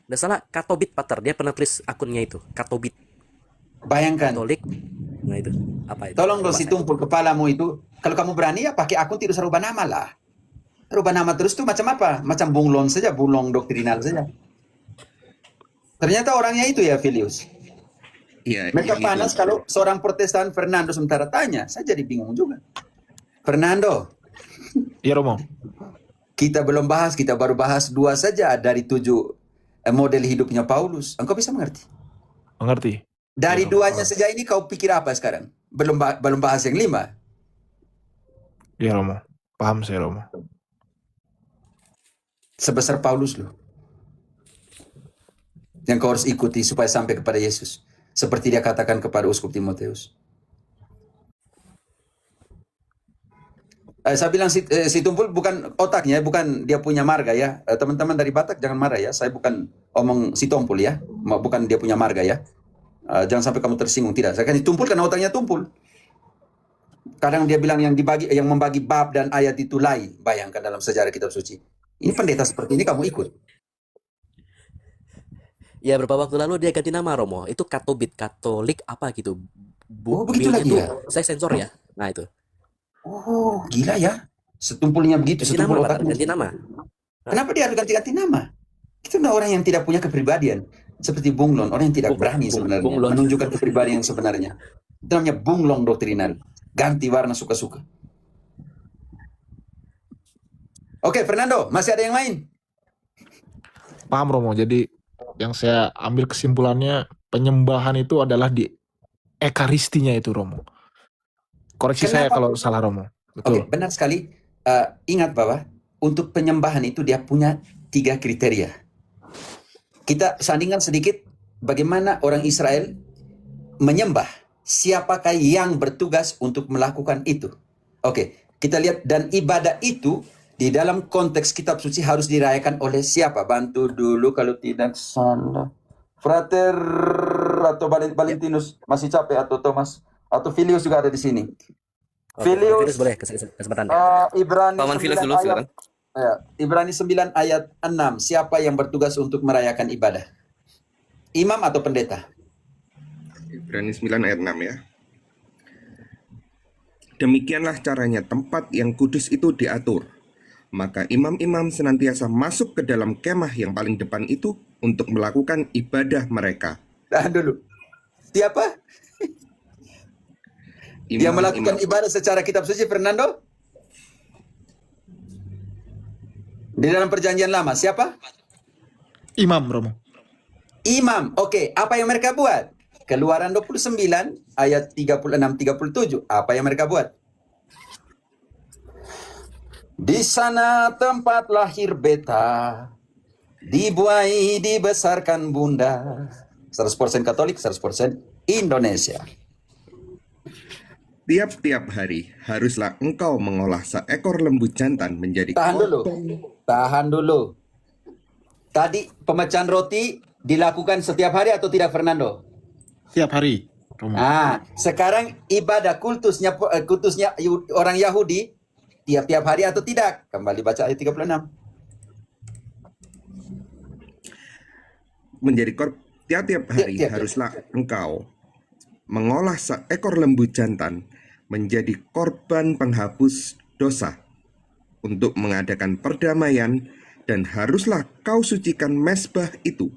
S4: dah salah Katobit Pater. Dia pernah tulis akunnya itu, Katobit
S2: Bayangkan.
S4: Katolik. Nah itu apa itu?
S2: Tolong dong si
S4: Bahasa-
S2: tumpul kepalamu itu. Kalau kamu berani ya pakai akun tidak usah rubah nama lah. Rubah nama terus tuh macam apa? Macam bunglon saja, bunglon doktrinal saja. Ternyata orangnya itu ya Filius.
S11: Iya,
S2: Mereka
S11: iya,
S2: panas
S11: gitu.
S2: kalau seorang Protestan Fernando sementara tanya. Saya jadi bingung juga. Fernando,
S3: Iya Romo.
S2: kita belum bahas, kita baru bahas 2 saja dari 7 model hidupnya Paulus. Engkau bisa mengerti?
S3: Mengerti?
S2: Dari
S3: Iya, Romo.
S2: 2-nya saja ini kau pikir apa sekarang? Belum bahas yang 5.
S3: Iya Romo. Paham saya Romo.
S2: Sebesar Paulus loh. Yang kau harus ikuti supaya sampai kepada Yesus. Seperti dia katakan kepada Uskup Timotius. Saya bilang si Tumpul bukan otaknya, bukan dia punya marga ya. Teman-teman dari Batak jangan marah ya. Saya bukan omong si Tumpul ya. Bukan dia punya marga ya. Jangan sampai kamu tersinggung. Tidak. Saya kan Tumpul karena otaknya Tumpul. Kadang dia bilang yang membagi bab dan ayat itu lai. Bayangkan dalam sejarah kitab suci. Ini pendeta seperti ini kamu ikut.
S4: Ya beberapa waktu lalu dia ganti nama Romo. Itu Katobit, Katolik apa gitu.
S2: Oh, begitu
S4: B-nya
S2: lagi
S4: tuh
S2: ya?
S4: Saya sensor ya. Nah itu.
S2: Oh, gila ya. Setumpulnya begitu,
S4: Ganti nama,
S2: setumpul
S4: Pak.
S2: otaknya.
S4: Ganti nama.
S2: Kenapa dia harus ganti-ganti nama? Itu orang yang tidak punya kepribadian. Seperti bunglon, orang yang tidak berani sebenarnya
S4: bunglon.
S2: menunjukkan kepribadian yang sebenarnya. Itu namanya bunglon doktrinal. Ganti warna suka-suka. Oke, Fernando, masih ada yang lain?
S3: Paham Romo. Jadi yang saya ambil kesimpulannya penyembahan itu adalah di ekaristinya itu Romo. Koreksi saya
S2: Kenapa?
S3: kalau salah Romo.
S2: Oke,
S3: Betul.
S2: benar sekali. ingat bahwa untuk penyembahan itu dia punya 3 kriteria. Kita sandingkan sedikit bagaimana orang Israel menyembah. Siapakah yang bertugas untuk melakukan itu? Oke, kita lihat, dan ibadah itu di dalam konteks kitab suci harus dirayakan oleh siapa? Bantu dulu kalau tidak salah. Frater atau Valentinus masih capek, atau Thomas atau Filius juga ada di sini. Filius
S4: boleh kesempatan.
S2: Ibrani
S10: Paman
S2: 9
S10: Filas dulu,
S2: ayat,
S10: silakan.
S2: ya, Ibrani 9 ayat 6. Siapa yang bertugas untuk merayakan ibadah? Imam atau pendeta?
S11: Ibrani 9 ayat 6 ya. Demikianlah caranya tempat yang kudus itu diatur. Maka imam-imam senantiasa masuk ke dalam kemah yang paling depan itu untuk melakukan ibadah mereka.
S2: Tahan dulu. Siapa? Yang melakukan ibadah secara kitab suci, Fernando? Di dalam perjanjian lama, siapa?
S3: Imam, Romo.
S2: Imam. Oke, apa yang mereka buat? Keluaran 29 ayat 36-37. Apa yang mereka buat? Di sana tempat lahir beta, dibuai, dibesarkan bunda. 100% Katolik, 100% Indonesia.
S11: Tiap-tiap hari haruslah engkau mengolah seekor lembu jantan menjadi
S2: Tahan dulu. Tadi pemecahan roti dilakukan setiap hari atau tidak, Fernando?
S3: Tiap hari, Romo.
S2: Nah, sekarang ibadah kultusnya orang Yahudi tiap-tiap hari atau tidak? Kembali baca ayat 36.
S11: menjadi tiap-tiap hari haruslah engkau mengolah seekor lembu jantan menjadi korban penghapus dosa untuk mengadakan perdamaian, dan haruslah kau sucikan mezbah itu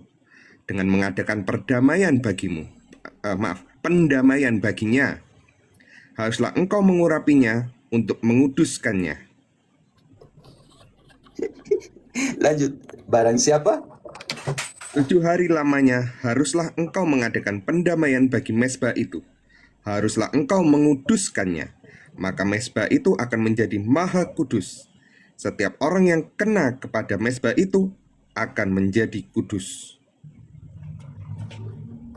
S11: dengan mengadakan pendamaian baginya. Haruslah engkau mengurapinya untuk menguduskannya.
S2: Lanjut, barang siapa?
S11: 7 hari lamanya haruslah engkau mengadakan pendamaian bagi mezbah itu. Haruslah engkau menguduskannya, maka mezbah itu akan menjadi maha kudus. Setiap orang yang kena kepada mezbah itu akan menjadi kudus.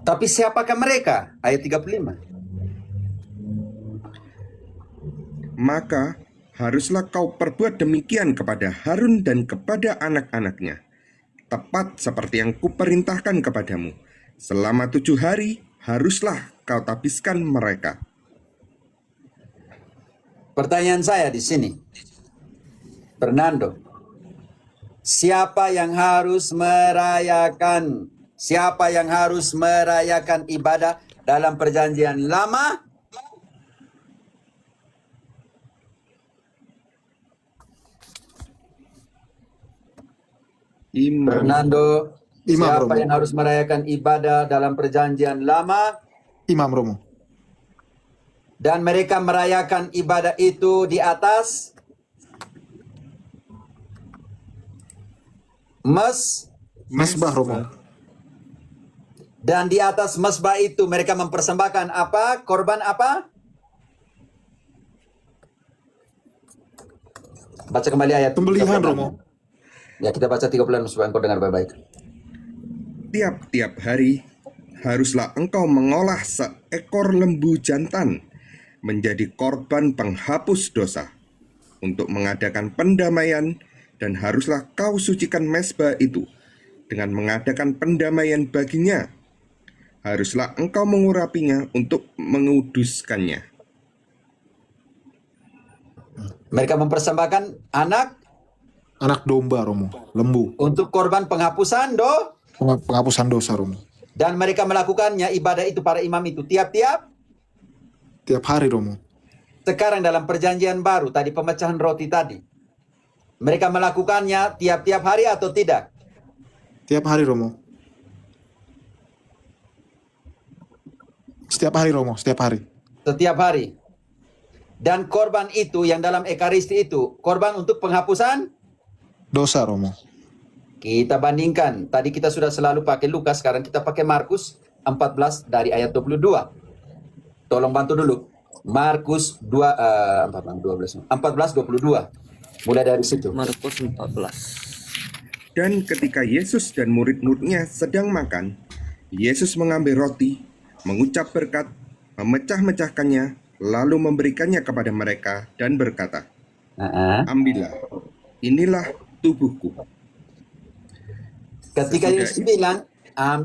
S2: Tapi siapakah mereka? Ayat 35.
S11: Maka haruslah kau perbuat demikian kepada Harun dan kepada anak-anaknya, tepat seperti yang kuperintahkan kepadamu. Selama 7 hari haruslah kau tapiskan mereka.
S2: Pertanyaan saya di sini, Fernando, siapa yang harus merayakan ibadah dalam perjanjian lama?
S11: Imam.
S2: Fernando,
S3: Imam,
S2: siapa
S3: Romo.
S2: yang harus merayakan ibadah dalam perjanjian lama?
S3: Imam, Romo.
S2: Dan mereka merayakan ibadah itu di atas
S3: Mesbah, Romo.
S2: dan di atas mesbah itu mereka mempersembahkan apa? Korban apa? Baca kembali ayat
S3: Pembelian,
S2: 36.
S3: Romo.
S2: Ya, kita baca 36 supaya engkau dengar baik-baik.
S11: Tiap-tiap hari haruslah engkau mengolah seekor lembu jantan menjadi korban penghapus dosa untuk mengadakan pendamaian, dan haruslah kau sucikan mezbah itu dengan mengadakan pendamaian baginya. Haruslah engkau mengurapinya untuk menguduskannya.
S2: Mereka mempersembahkan anak
S3: Domba, Romo. Lembu.
S2: untuk korban penghapusan
S3: Penghapusan dosa, Romo.
S2: dan mereka melakukannya ibadah itu, para imam itu tiap-tiap.
S3: Tiap hari, Romo.
S2: Sekarang dalam perjanjian baru tadi, pemecahan roti tadi, mereka melakukannya tiap-tiap hari atau tidak?
S3: Tiap hari, Romo. Setiap hari, Romo. Setiap hari.
S2: Setiap hari. Dan korban itu yang dalam ekaristi itu korban untuk penghapusan
S3: Dosa, Romo.
S2: Kita bandingkan. Tadi kita sudah selalu pakai Lukas, sekarang kita pakai Markus 14 dari ayat 22. Tolong bantu dulu. Markus 14:22. Mulai dari situ.
S10: Markus 14.
S11: Dan ketika Yesus dan murid-muridnya sedang makan, Yesus mengambil roti, mengucap berkat, memecah-mecahkannya, lalu memberikannya kepada mereka dan berkata, "Ambillah, inilah tubuhku."
S2: Ketika
S11: Sesudah
S2: Yesus bilang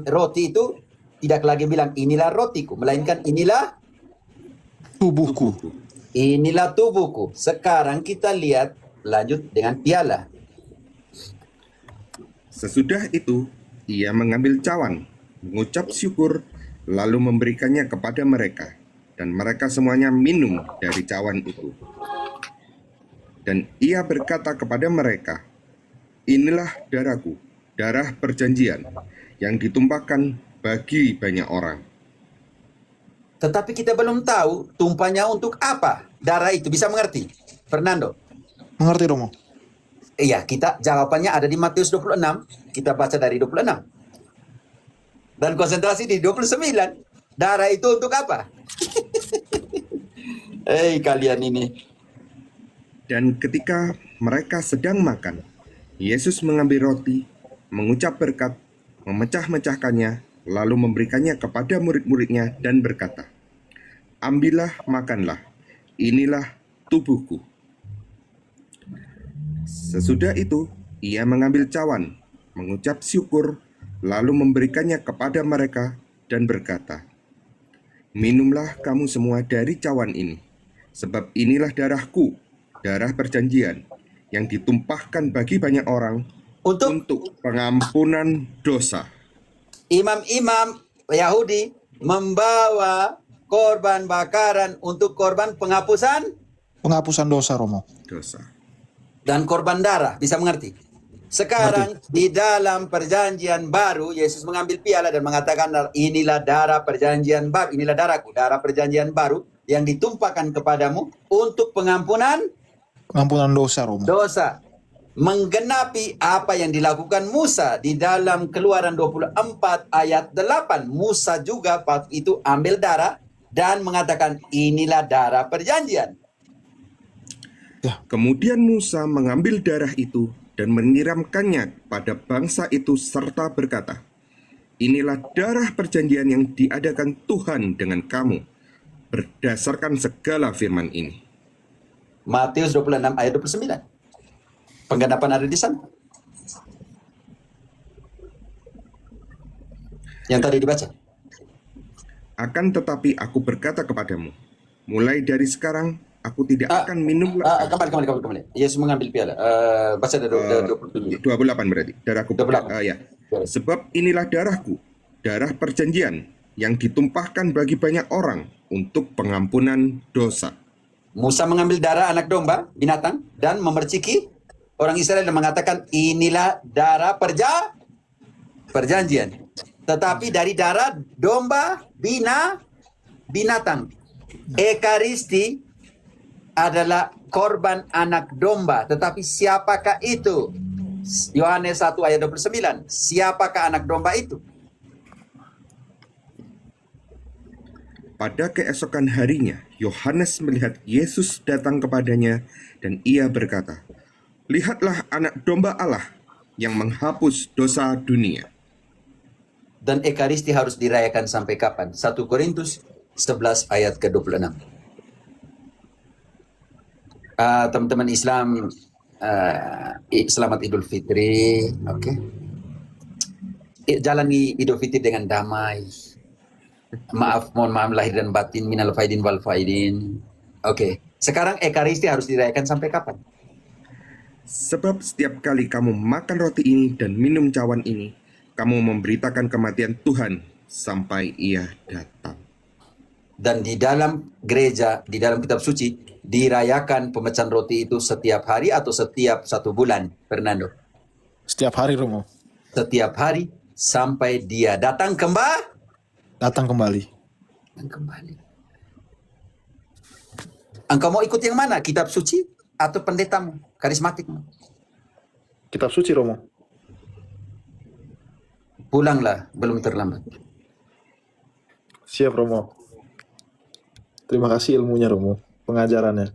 S2: roti itu tidak lagi bilang inilah rotiku, melainkan inilah
S3: Tubuhku.
S2: inilah tubuhku. Sekarang kita lihat lanjut dengan piala.
S11: Sesudah itu, ia mengambil cawan, mengucap syukur, lalu memberikannya kepada mereka, dan mereka semuanya minum dari cawan itu. Dan ia berkata kepada mereka, "Inilah darahku, darah perjanjian, yang ditumpahkan bagi banyak orang."
S2: Tetapi kita belum tahu tumpahnya untuk apa. Darah itu bisa mengerti. Fernando.
S3: Mengerti Romo?
S2: Iya, kita jawabannya ada di Matius 26. Kita baca dari 26. Dan konsentrasi di 29. Darah itu untuk apa? Kalian ini.
S11: Dan ketika mereka sedang makan, Yesus mengambil roti, mengucap berkat, memecah-mecahkannya, lalu memberikannya kepada murid-muridnya dan berkata, "Ambillah, makanlah, inilah tubuhku." Sesudah itu, ia mengambil cawan, mengucap syukur, lalu memberikannya kepada mereka dan berkata, "Minumlah kamu semua dari cawan ini, sebab inilah darahku, darah perjanjian, yang ditumpahkan bagi banyak orang untuk pengampunan dosa."
S2: Imam-imam Yahudi membawa korban bakaran untuk korban penghapusan
S3: dosa Romo.
S11: Dosa.
S2: dan korban darah. Bisa mengerti? Sekarang di dalam perjanjian baru, Yesus mengambil piala dan mengatakan, "Inilah darah perjanjian baru, inilah darahku, darah perjanjian baru yang ditumpahkan kepadamu untuk pengampunan
S3: dosa Romo.
S2: dosa." Menggenapi apa yang dilakukan Musa di dalam Keluaran 24 ayat 8. Musa juga waktu itu ambil darah dan mengatakan, "Inilah darah perjanjian."
S11: Kemudian Musa mengambil darah itu dan menyiramkannya pada bangsa itu serta berkata, "Inilah darah perjanjian yang diadakan Tuhan dengan kamu berdasarkan segala firman ini."
S2: Matius 26 ayat 29. Penggenapan ada di sana. Yang tadi dibaca.
S11: "Akan tetapi aku berkata kepadamu, mulai dari sekarang aku tidak akan minum lagi."
S2: Kembali. Yesus mengambil piala. Baca dari 27.
S11: 28 berarti. Darahku.
S2: 28.
S11: Ya. "Sebab inilah darahku, darah perjanjian yang ditumpahkan bagi banyak orang untuk pengampunan dosa."
S2: Musa mengambil darah anak domba, binatang, dan memerciki orang Israel dan mengatakan, "Inilah darah perjanjian." Tetapi dari darah domba, binatang. Ekaristi adalah korban anak domba. Tetapi siapakah itu? Yohanes 1 ayat 29. Siapakah anak domba itu?
S11: Pada keesokan harinya, Yohanes melihat Yesus datang kepadanya dan ia berkata, "Lihatlah anak domba Allah yang menghapus dosa dunia."
S2: Dan Ekaristi harus dirayakan sampai kapan? 1 Korintus 11 ayat ke-26. Teman-teman Islam, selamat Idul Fitri. Oke. Jalani Idul Fitri dengan damai. Mohon maaf lahir dan batin, minal faidin wal faidin. Oke. Sekarang Ekaristi harus dirayakan sampai kapan?
S11: "Sebab setiap kali kamu makan roti ini dan minum cawan ini, kamu memberitakan kematian Tuhan sampai ia datang."
S2: Dan di dalam gereja, di dalam kitab suci, dirayakan pemecahan roti itu setiap hari atau setiap 1 bulan, Fernando?
S3: Setiap hari Romo.
S2: Setiap hari sampai dia datang kembali. Engkau mau ikut yang mana? Kitab suci atau pendetamu? Karismatikmu?
S3: Kitab suci Romo.
S2: Pulanglah, belum terlambat.
S3: Siap Romo. Terima kasih ilmunya Romo, pengajarannya.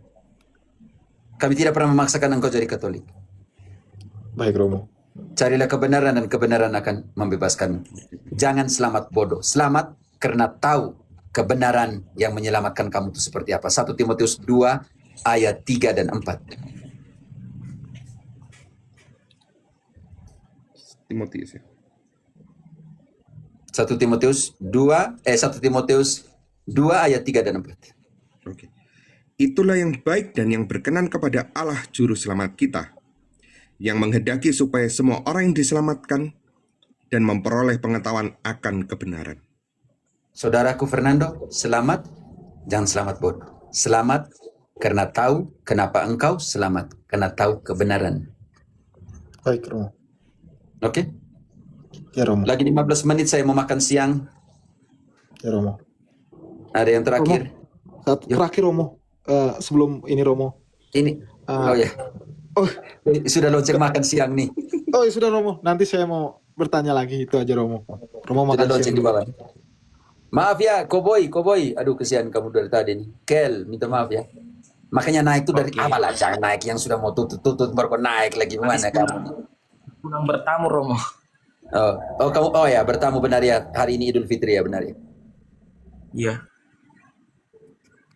S2: Kami tidak pernah memaksakan engkau jadi Katolik.
S3: Baik Romo.
S2: Carilah kebenaran dan kebenaran akan membebaskanmu. Jangan selamat bodoh. Selamat karena tahu kebenaran yang menyelamatkan kamu itu seperti apa. 1 Timotius 2 ayat 3 dan 4.
S11: Timotius ya.
S2: 1 Timotius 2 ayat 3 dan 4.
S11: Oke. Itulah yang baik dan yang berkenan kepada Allah Juru Selamat kita, yang menghendaki supaya semua orang yang diselamatkan dan memperoleh pengetahuan akan kebenaran.
S2: Saudaraku Fernando, selamat, jangan selamat bodoh. Selamat karena tahu kenapa engkau selamat, karena tahu kebenaran.
S3: Baik Romo.
S2: Oke?
S3: Ya Romo.
S2: Lagi 15 menit saya mau makan siang.
S3: Ya Romo.
S2: Ada yang terakhir?
S3: Terakhir Romo. Sebelum ini Romo.
S2: Ini. Oh ya.
S3: Oh,
S2: sudah lonceng makan siang nih.
S3: Oh ya sudah Romo. Nanti saya mau bertanya lagi, itu aja Romo. Romo makan
S2: Sudah lonceng
S3: siang
S2: di bawah. Maaf ya, Koboi. Aduh kesian kamu dari tadi nih. Kel, minta maaf ya. Makanya naik tuh dari apalah, jangan naik yang sudah mau tutut baru naik lagi mana kamu?
S1: Pulang bertamu Romo.
S2: Kamu ya bertamu benar ya, hari ini Idul Fitri ya, benar ya.
S1: Iya.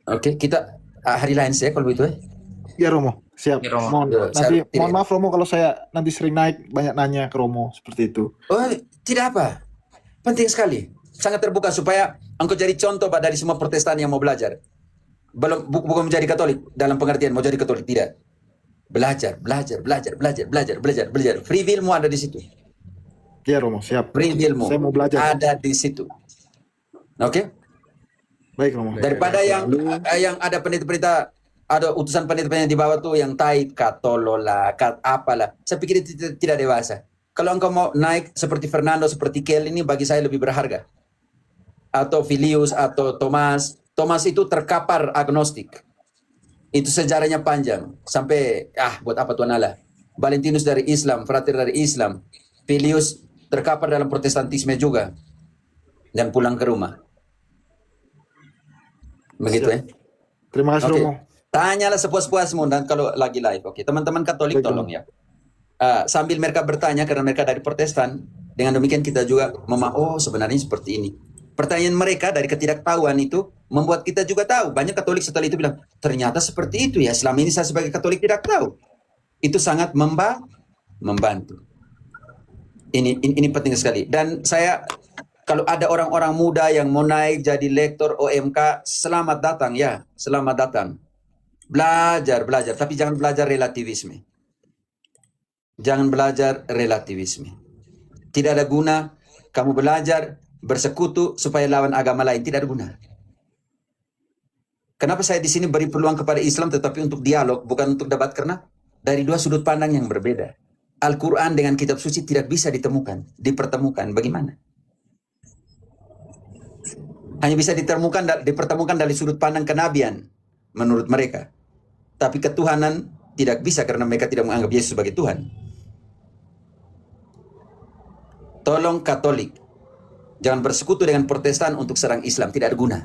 S2: Oke, kita hari lain saya kalau begitu ya.
S3: Ya Romo, siap.
S1: Ya, Romo.
S3: Mohon maaf Romo kalau saya nanti sering naik banyak nanya ke Romo seperti itu.
S2: Oh, tidak apa. Penting sekali. Sangat terbuka supaya engkau jadi contoh Pak dari semua Protestan yang mau belajar. Bukan menjadi Katolik dalam pengertian mau jadi Katolik, tidak. Belajar. Free will-mu ada di situ.
S3: Ya Romo, siap.
S2: Free will-mu
S3: Saya mau belajar.
S2: ada di situ. Oke?
S3: Baik Romo.
S2: Daripada yang ada pendeta-pendeta, ada utusan pendeta-pendeta di bawah tuh yang taib, katolola, apalah. Saya pikir itu tidak dewasa. Kalau engkau mau naik seperti Fernando, seperti Kel, ini bagi saya lebih berharga. Atau Filius, atau Thomas. Thomas itu terkapar agnostik. Itu sejarahnya panjang. Sampai, buat apa Tuhan Allah. Valentinus dari Islam, Frater dari Islam. Filius terkapar dalam Protestantisme juga. Dan pulang ke rumah. Begitu ya.
S3: Terima kasih
S2: Oke.
S3: Romo.
S2: Tanyalah sepuas-puasmu dan kalau lagi live. Oke, teman-teman Katolik
S3: Baik,
S2: tolong ya. Sambil mereka bertanya karena mereka dari Protestan, dengan demikian kita juga sebenarnya seperti ini. Pertanyaan mereka dari ketidaktahuan itu membuat kita juga tahu. Banyak Katolik setelah itu bilang, ternyata seperti itu ya. Selama ini saya sebagai Katolik tidak tahu. Itu sangat membantu. Ini penting sekali. Dan saya, kalau ada orang-orang muda yang mau naik jadi lektor OMK, selamat datang ya. Selamat datang. Belajar. Tapi jangan belajar relativisme. Jangan belajar relativisme. Tidak ada guna kamu belajar bersekutu supaya lawan agama lain, tidak ada guna. Kenapa saya di sini beri peluang kepada Islam tetapi untuk dialog, bukan untuk debat, karena dari dua sudut pandang yang berbeda. Al-Quran dengan kitab suci tidak bisa dipertemukan. Bagaimana? Hanya bisa dipertemukan dari sudut pandang kenabian menurut mereka. Tapi ketuhanan tidak bisa karena mereka tidak menganggap Yesus sebagai Tuhan. Tolong Katolik, jangan bersekutu dengan Protestan untuk serang Islam. Tidak ada guna.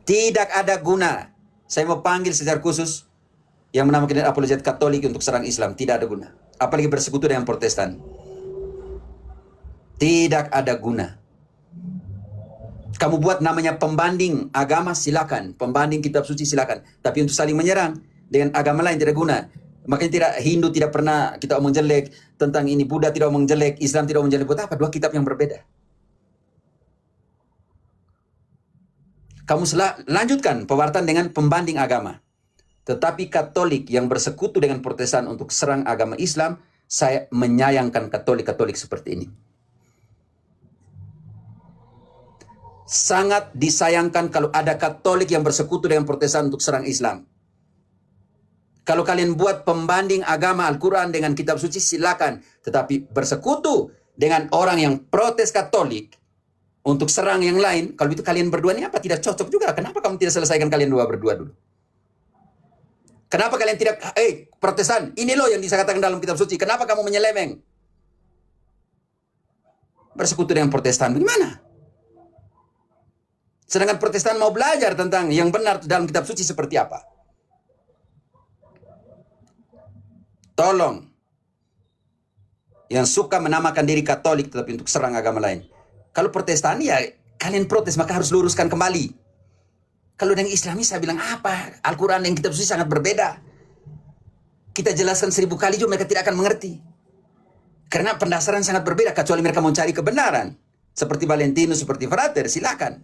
S2: Tidak ada guna. Saya mau panggil secara khusus yang menamakan apologet Katolik untuk serang Islam. Tidak ada guna. Apalagi bersekutu dengan Protestan. Tidak ada guna. Kamu buat namanya pembanding agama, silakan. Pembanding kitab suci, silakan. Tapi untuk saling menyerang dengan agama lain tidak guna. Makanya Hindu tidak pernah kita omong jelek tentang ini, Buddha tidak omong jelek, Islam tidak omong jelek. Buat apa? Dua kitab yang berbeda. Kamu lanjutkan pewartaan dengan pembanding agama. Tetapi Katolik yang bersekutu dengan Protestan untuk serang agama Islam, saya menyayangkan Katolik-Katolik seperti ini. Sangat disayangkan kalau ada Katolik yang bersekutu dengan Protestan untuk serang Islam. Kalau kalian buat pembanding agama Al-Quran dengan kitab suci, silakan. Tetapi bersekutu dengan orang yang protes Katolik untuk serang yang lain, kalau itu kalian berdua ini apa? Tidak cocok juga. Kenapa kamu tidak selesaikan kalian berdua dulu? Kenapa kalian tidak, Protestan, ini loh yang disatakan dalam kitab suci. Kenapa kamu menyeleweng? Bersekutu dengan Protestan, bagaimana? Sedangkan Protestan mau belajar tentang yang benar dalam kitab suci seperti apa. Tolong, yang suka menamakan diri Katolik tetapi untuk serang agama lain. Kalau Protestan ya kalian protes maka harus luruskan kembali. Kalau dengan Islamis saya bilang apa? Al-Quran dan kitab suci sangat berbeda. Kita jelaskan 1000 kali juga mereka tidak akan mengerti. Karena pendasaran sangat berbeda kecuali mereka mau cari kebenaran. Seperti Valentinus, seperti Frater, silakan.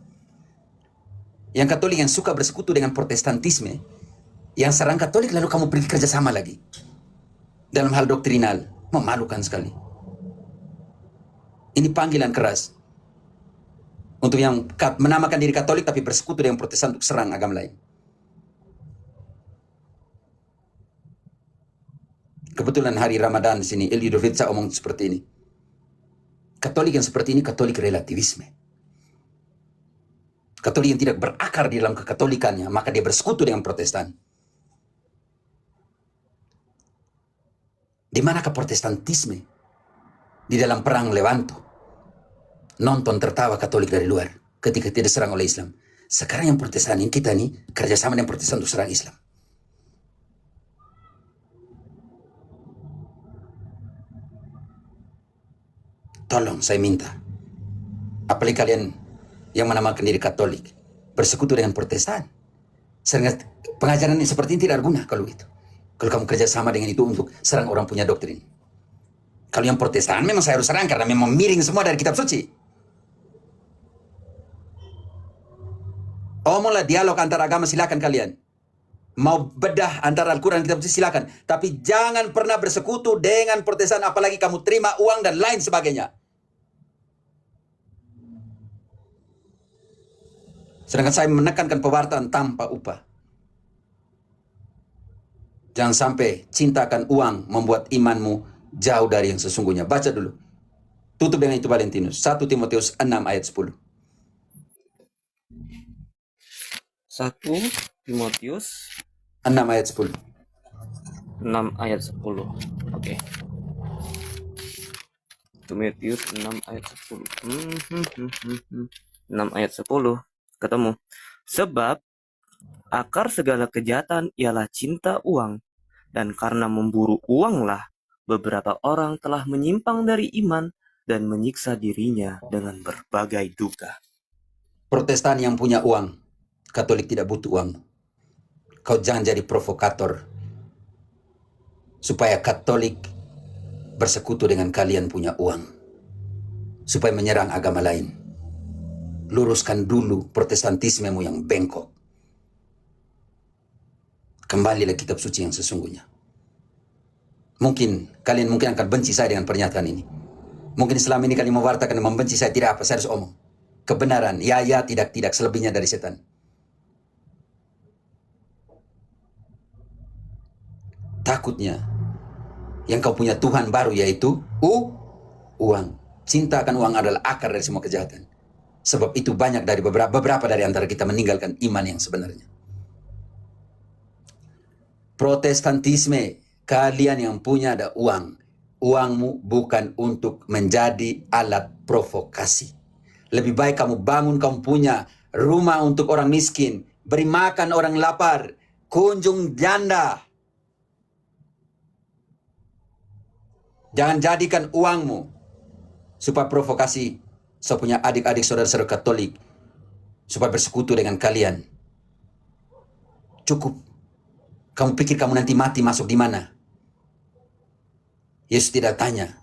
S2: Yang Katolik yang suka bersekutu dengan Protestantisme, yang serang Katolik lalu kamu pergi kerjasama lagi. Dalam hal doktrinal, memalukan sekali. Ini panggilan keras. Untuk yang menamakan diri Katolik tapi bersekutu dengan Protestan untuk serang agama lain. Kebetulan hari Ramadan di sini, Eli Dovitsa omong seperti ini. Katolik yang seperti ini Katolik relativisme. Katolik yang tidak berakar di dalam kekatolikannya, maka dia bersekutu dengan Protestan. Di manakah Protestantisme? Di dalam perang Levanto. Nonton tertawa Katolik dari luar ketika tidak diserang oleh Islam. Sekarang yang Protestan yang kita nih kerjasama dengan Protestan untuk serang Islam. Tolong saya minta, apalagi kalian yang menamakan diri Katolik bersekutu dengan Protestan. Sehingga pengajaran ini seperti ini tidak guna kalau itu. Kalau kamu kerjasama dengan itu untuk serang orang punya doktrin. Kalau yang Protestan memang saya harus serang karena memang miring semua dari kitab suci. Omonglah dialog antara agama, silakan kalian. Mau bedah antara Al-Quran dan kitab suci silakan. Tapi jangan pernah bersekutu dengan Protestan apalagi kamu terima uang dan lain sebagainya. Sedangkan saya menekankan pewartaan tanpa upah. Jangan sampai cintakan uang membuat imanmu jauh dari yang sesungguhnya. Baca dulu. Tutup dengan itu Valentinus. 1 Timotius 6 ayat 10.
S10: 1 Timotius
S2: 6 ayat 10.
S10: 6 ayat 10. Oke. Timotius 6 ayat 10. 6 ayat 10. Ketemu. Sebab akar segala kejahatan ialah cinta uang, dan karena memburu uanglah beberapa orang telah menyimpang dari iman dan menyiksa dirinya dengan berbagai duka.
S2: Protestan yang punya uang, Katolik tidak butuh uang. Kau jangan jadi provokator supaya Katolik bersekutu dengan kalian punya uang, supaya menyerang agama lain. Luruskan dulu Protestantismemu yang bengkok. Kembalilah kitab suci yang sesungguhnya. Kalian mungkin akan benci saya dengan pernyataan ini. Mungkin selama ini kalian mewartakan dan membenci saya, tidak apa, saya harus omong. Kebenaran, ya, tidak, selebihnya dari setan. Takutnya, yang kau punya Tuhan baru yaitu uang. Cinta akan uang adalah akar dari semua kejahatan. Sebab itu banyak dari beberapa dari antara kita meninggalkan iman yang sebenarnya. Protestantisme, kalian yang punya ada uang. Uangmu bukan untuk menjadi alat provokasi. Lebih baik kamu bangun, kamu punya rumah untuk orang miskin, beri makan orang lapar, kunjung janda. Jangan jadikan uangmu supaya provokasi. Saya punya adik-adik saudara-saudara Katolik supaya bersekutu dengan kalian. Cukup. Kamu pikir kamu nanti mati masuk di mana? Yesus tidak tanya,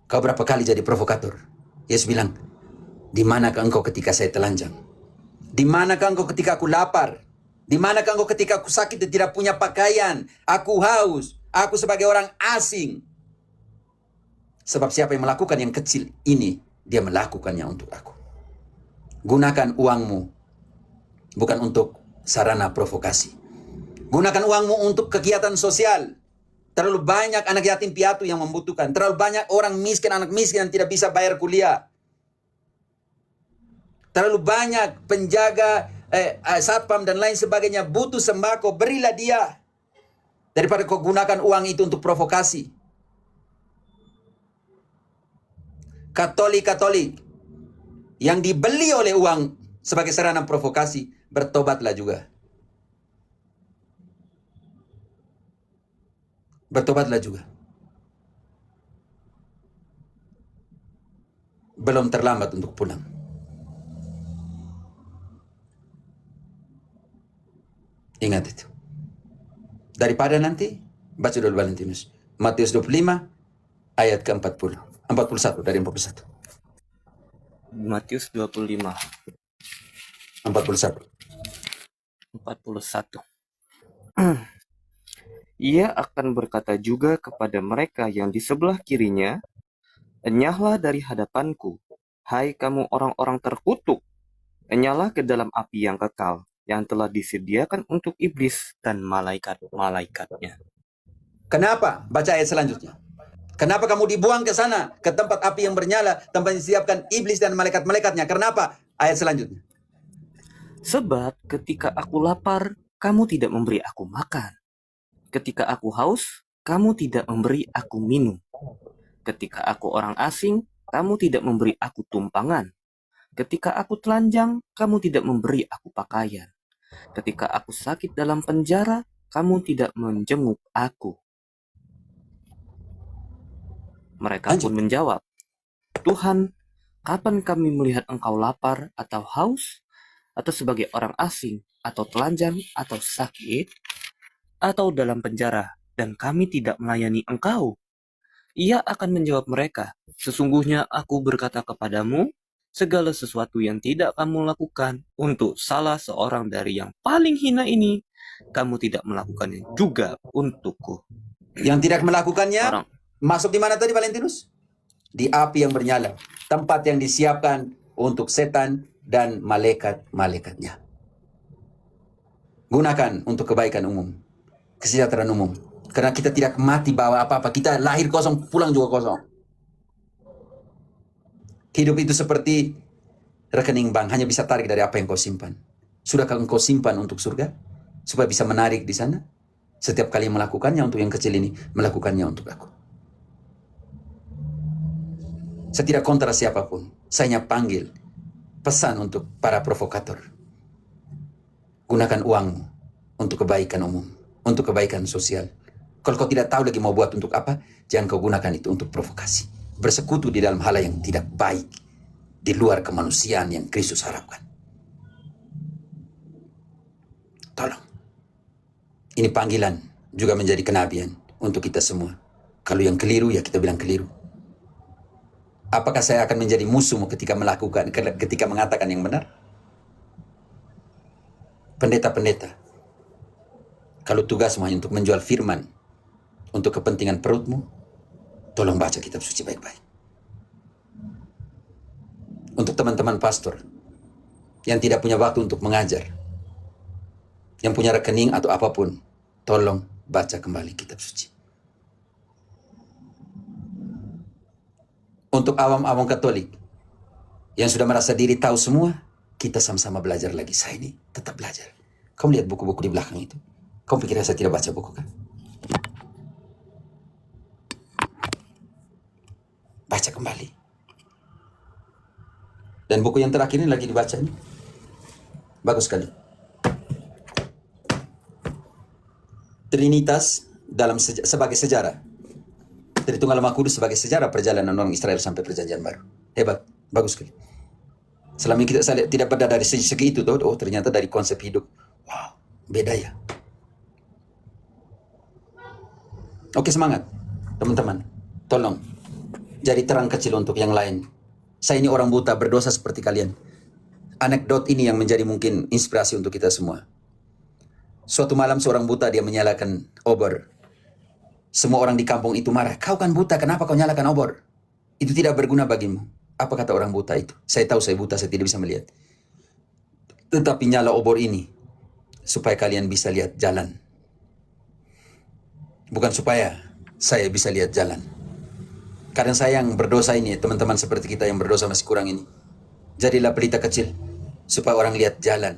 S2: kau berapa kali jadi provokator? Yesus bilang, di manakah engkau ketika saya telanjang? Di manakah engkau ketika aku lapar? Di manakah engkau ketika aku sakit dan tidak punya pakaian? Aku haus. Aku sebagai orang asing. Sebab siapa yang melakukan yang kecil ini, dia melakukannya untuk aku. Gunakan uangmu bukan untuk sarana provokasi. Gunakan uangmu untuk kegiatan sosial. Terlalu banyak anak yatim piatu yang membutuhkan. Terlalu banyak orang miskin, anak miskin yang tidak bisa bayar kuliah. Terlalu banyak penjaga, satpam dan lain sebagainya butuh sembako. Berilah dia. Daripada kau gunakan uang itu untuk provokasi. Katolik yang dibeli oleh uang sebagai sarana provokasi, bertobatlah juga. Bertobatlah juga. Belum terlambat untuk pulang. Ingat itu. Daripada nanti, baca dulu Valentinus. Matius 25, ayat ke-40. 41 dari 41.
S10: Matius 25,
S2: 41.
S10: 41. Ia akan berkata juga kepada mereka yang di sebelah kirinya, enyahlah dari hadapanku, hai kamu orang-orang terkutuk, enyahlah ke dalam api yang kekal, yang telah disediakan untuk iblis dan malaikat-malaikatnya.
S2: Kenapa? Baca ayat selanjutnya. Kenapa kamu dibuang ke sana, ke tempat api yang bernyala, tempat yang disiapkan iblis dan malaikat-malaikatnya? Kenapa? Ayat selanjutnya.
S10: Sebab ketika aku lapar, kamu tidak memberi aku makan. Ketika aku haus, kamu tidak memberi aku minum. Ketika aku orang asing, kamu tidak memberi aku tumpangan. Ketika aku telanjang, kamu tidak memberi aku pakaian. Ketika aku sakit dalam penjara, kamu tidak menjenguk aku. Mereka pun menjawab, Tuhan, kapan kami melihat engkau lapar atau haus, atau sebagai orang asing, atau telanjang, atau sakit, atau dalam penjara, dan kami tidak melayani engkau? Ia akan menjawab mereka, sesungguhnya aku berkata kepadamu, segala sesuatu yang tidak kamu lakukan untuk salah seorang dari yang paling hina ini, kamu tidak melakukannya juga untukku.
S2: Yang tidak melakukannya, masuk di mana tadi Valentinus? Di api yang bernyala. Tempat yang disiapkan untuk setan dan malaikat-malaikatnya. Gunakan untuk kebaikan umum. Kesejahteraan umum. Karena kita tidak mati bawa apa-apa. Kita lahir kosong, pulang juga kosong. Hidup itu seperti rekening bank, hanya bisa tarik dari apa yang kau simpan. Sudahkah engkau simpan untuk surga? Supaya bisa menarik di sana? Setiap kali melakukannya untuk yang kecil ini, melakukannya untuk aku. Saya tidak kontra siapapun. Saya hanya panggil pesan untuk para provokator. Gunakan uangmu untuk kebaikan umum, untuk kebaikan sosial. Kalau kau tidak tahu lagi mau buat untuk apa, jangan kau gunakan itu untuk provokasi. Bersekutu di dalam hal yang tidak baik, di luar kemanusiaan yang Kristus harapkan. Tolong. Ini panggilan juga menjadi kenabian untuk kita semua. Kalau yang keliru, ya kita bilang keliru. Apakah saya akan menjadi musuhmu ketika mengatakan yang benar? Pendeta-pendeta, kalau tugasmu hanya untuk menjual firman, untuk kepentingan perutmu, tolong baca kitab suci baik-baik. Untuk teman-teman pastor yang tidak punya waktu untuk mengajar, yang punya rekening atau apapun, tolong baca kembali kitab suci. Untuk awam-awam Katolik yang sudah merasa diri tahu semua, kita sama-sama belajar lagi. Saya ini tetap belajar. Kamu lihat buku-buku di belakang itu. Kamu pikir saya tidak baca buku kan? Baca kembali. Dan buku yang terakhir ini lagi dibaca ini. Bagus sekali. Trinitas sebagai sejarah. Tritunggal Maha Kudus sebagai sejarah perjalanan orang Israel sampai perjanjian baru. Hebat, bagus sekali. Selama ini saya tidak pada dari segi itu, oh ternyata dari konsep hidup. Wow, beda ya. Oke, semangat, teman-teman. Tolong, jadi terang kecil untuk yang lain. Saya ini orang buta, berdosa seperti kalian. Anekdot ini yang menjadi mungkin inspirasi untuk kita semua. Suatu malam seorang buta dia menyalakan obor. Semua orang di kampung itu marah. Kau kan buta, kenapa kau nyalakan obor? Itu tidak berguna bagimu. Apa kata orang buta itu? Saya tahu saya buta, saya tidak bisa melihat. Tetapi nyala obor ini supaya kalian bisa lihat jalan. Bukan supaya saya bisa lihat jalan. Karena saya yang berdosa ini, teman-teman seperti kita yang berdosa masih kurang ini. Jadilah pelita kecil supaya orang lihat jalan.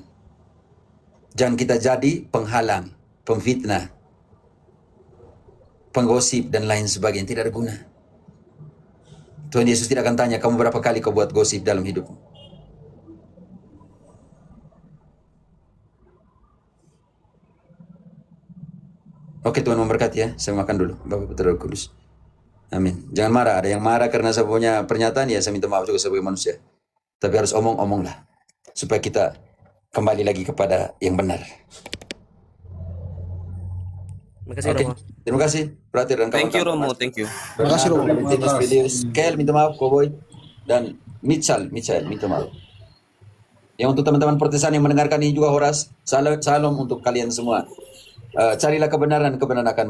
S2: Jangan kita jadi penghalang, pemfitnah, penggosip dan lain sebagainya, tidak ada guna. Tuhan Yesus tidak akan tanya, kamu berapa kali kau buat gosip dalam hidupmu? Oke, Tuhan memberkati ya. Saya makan dulu. Bapak Putra Roh Kudus. Amin. Jangan marah. Ada yang marah karena saya punya pernyataan, ya saya minta maaf juga sebagai manusia. Tapi harus omong-omong lah. Supaya kita kembali lagi kepada yang benar.
S4: Terima kasih
S2: Oke.
S4: Romo.
S2: Terima kasih. Berarti dan
S10: Thank you
S2: kawan-kawan.
S10: Romo, thank you.
S3: Terima kasih, Romo.
S2: Valentinus Filius, Kel, minta maaf, Koboy, dan Mitchell, minta maaf. Yang untuk teman-teman Protesan yang mendengarkan ini juga Horas, salam untuk kalian semua. Carilah kebenaran, kebenaran akan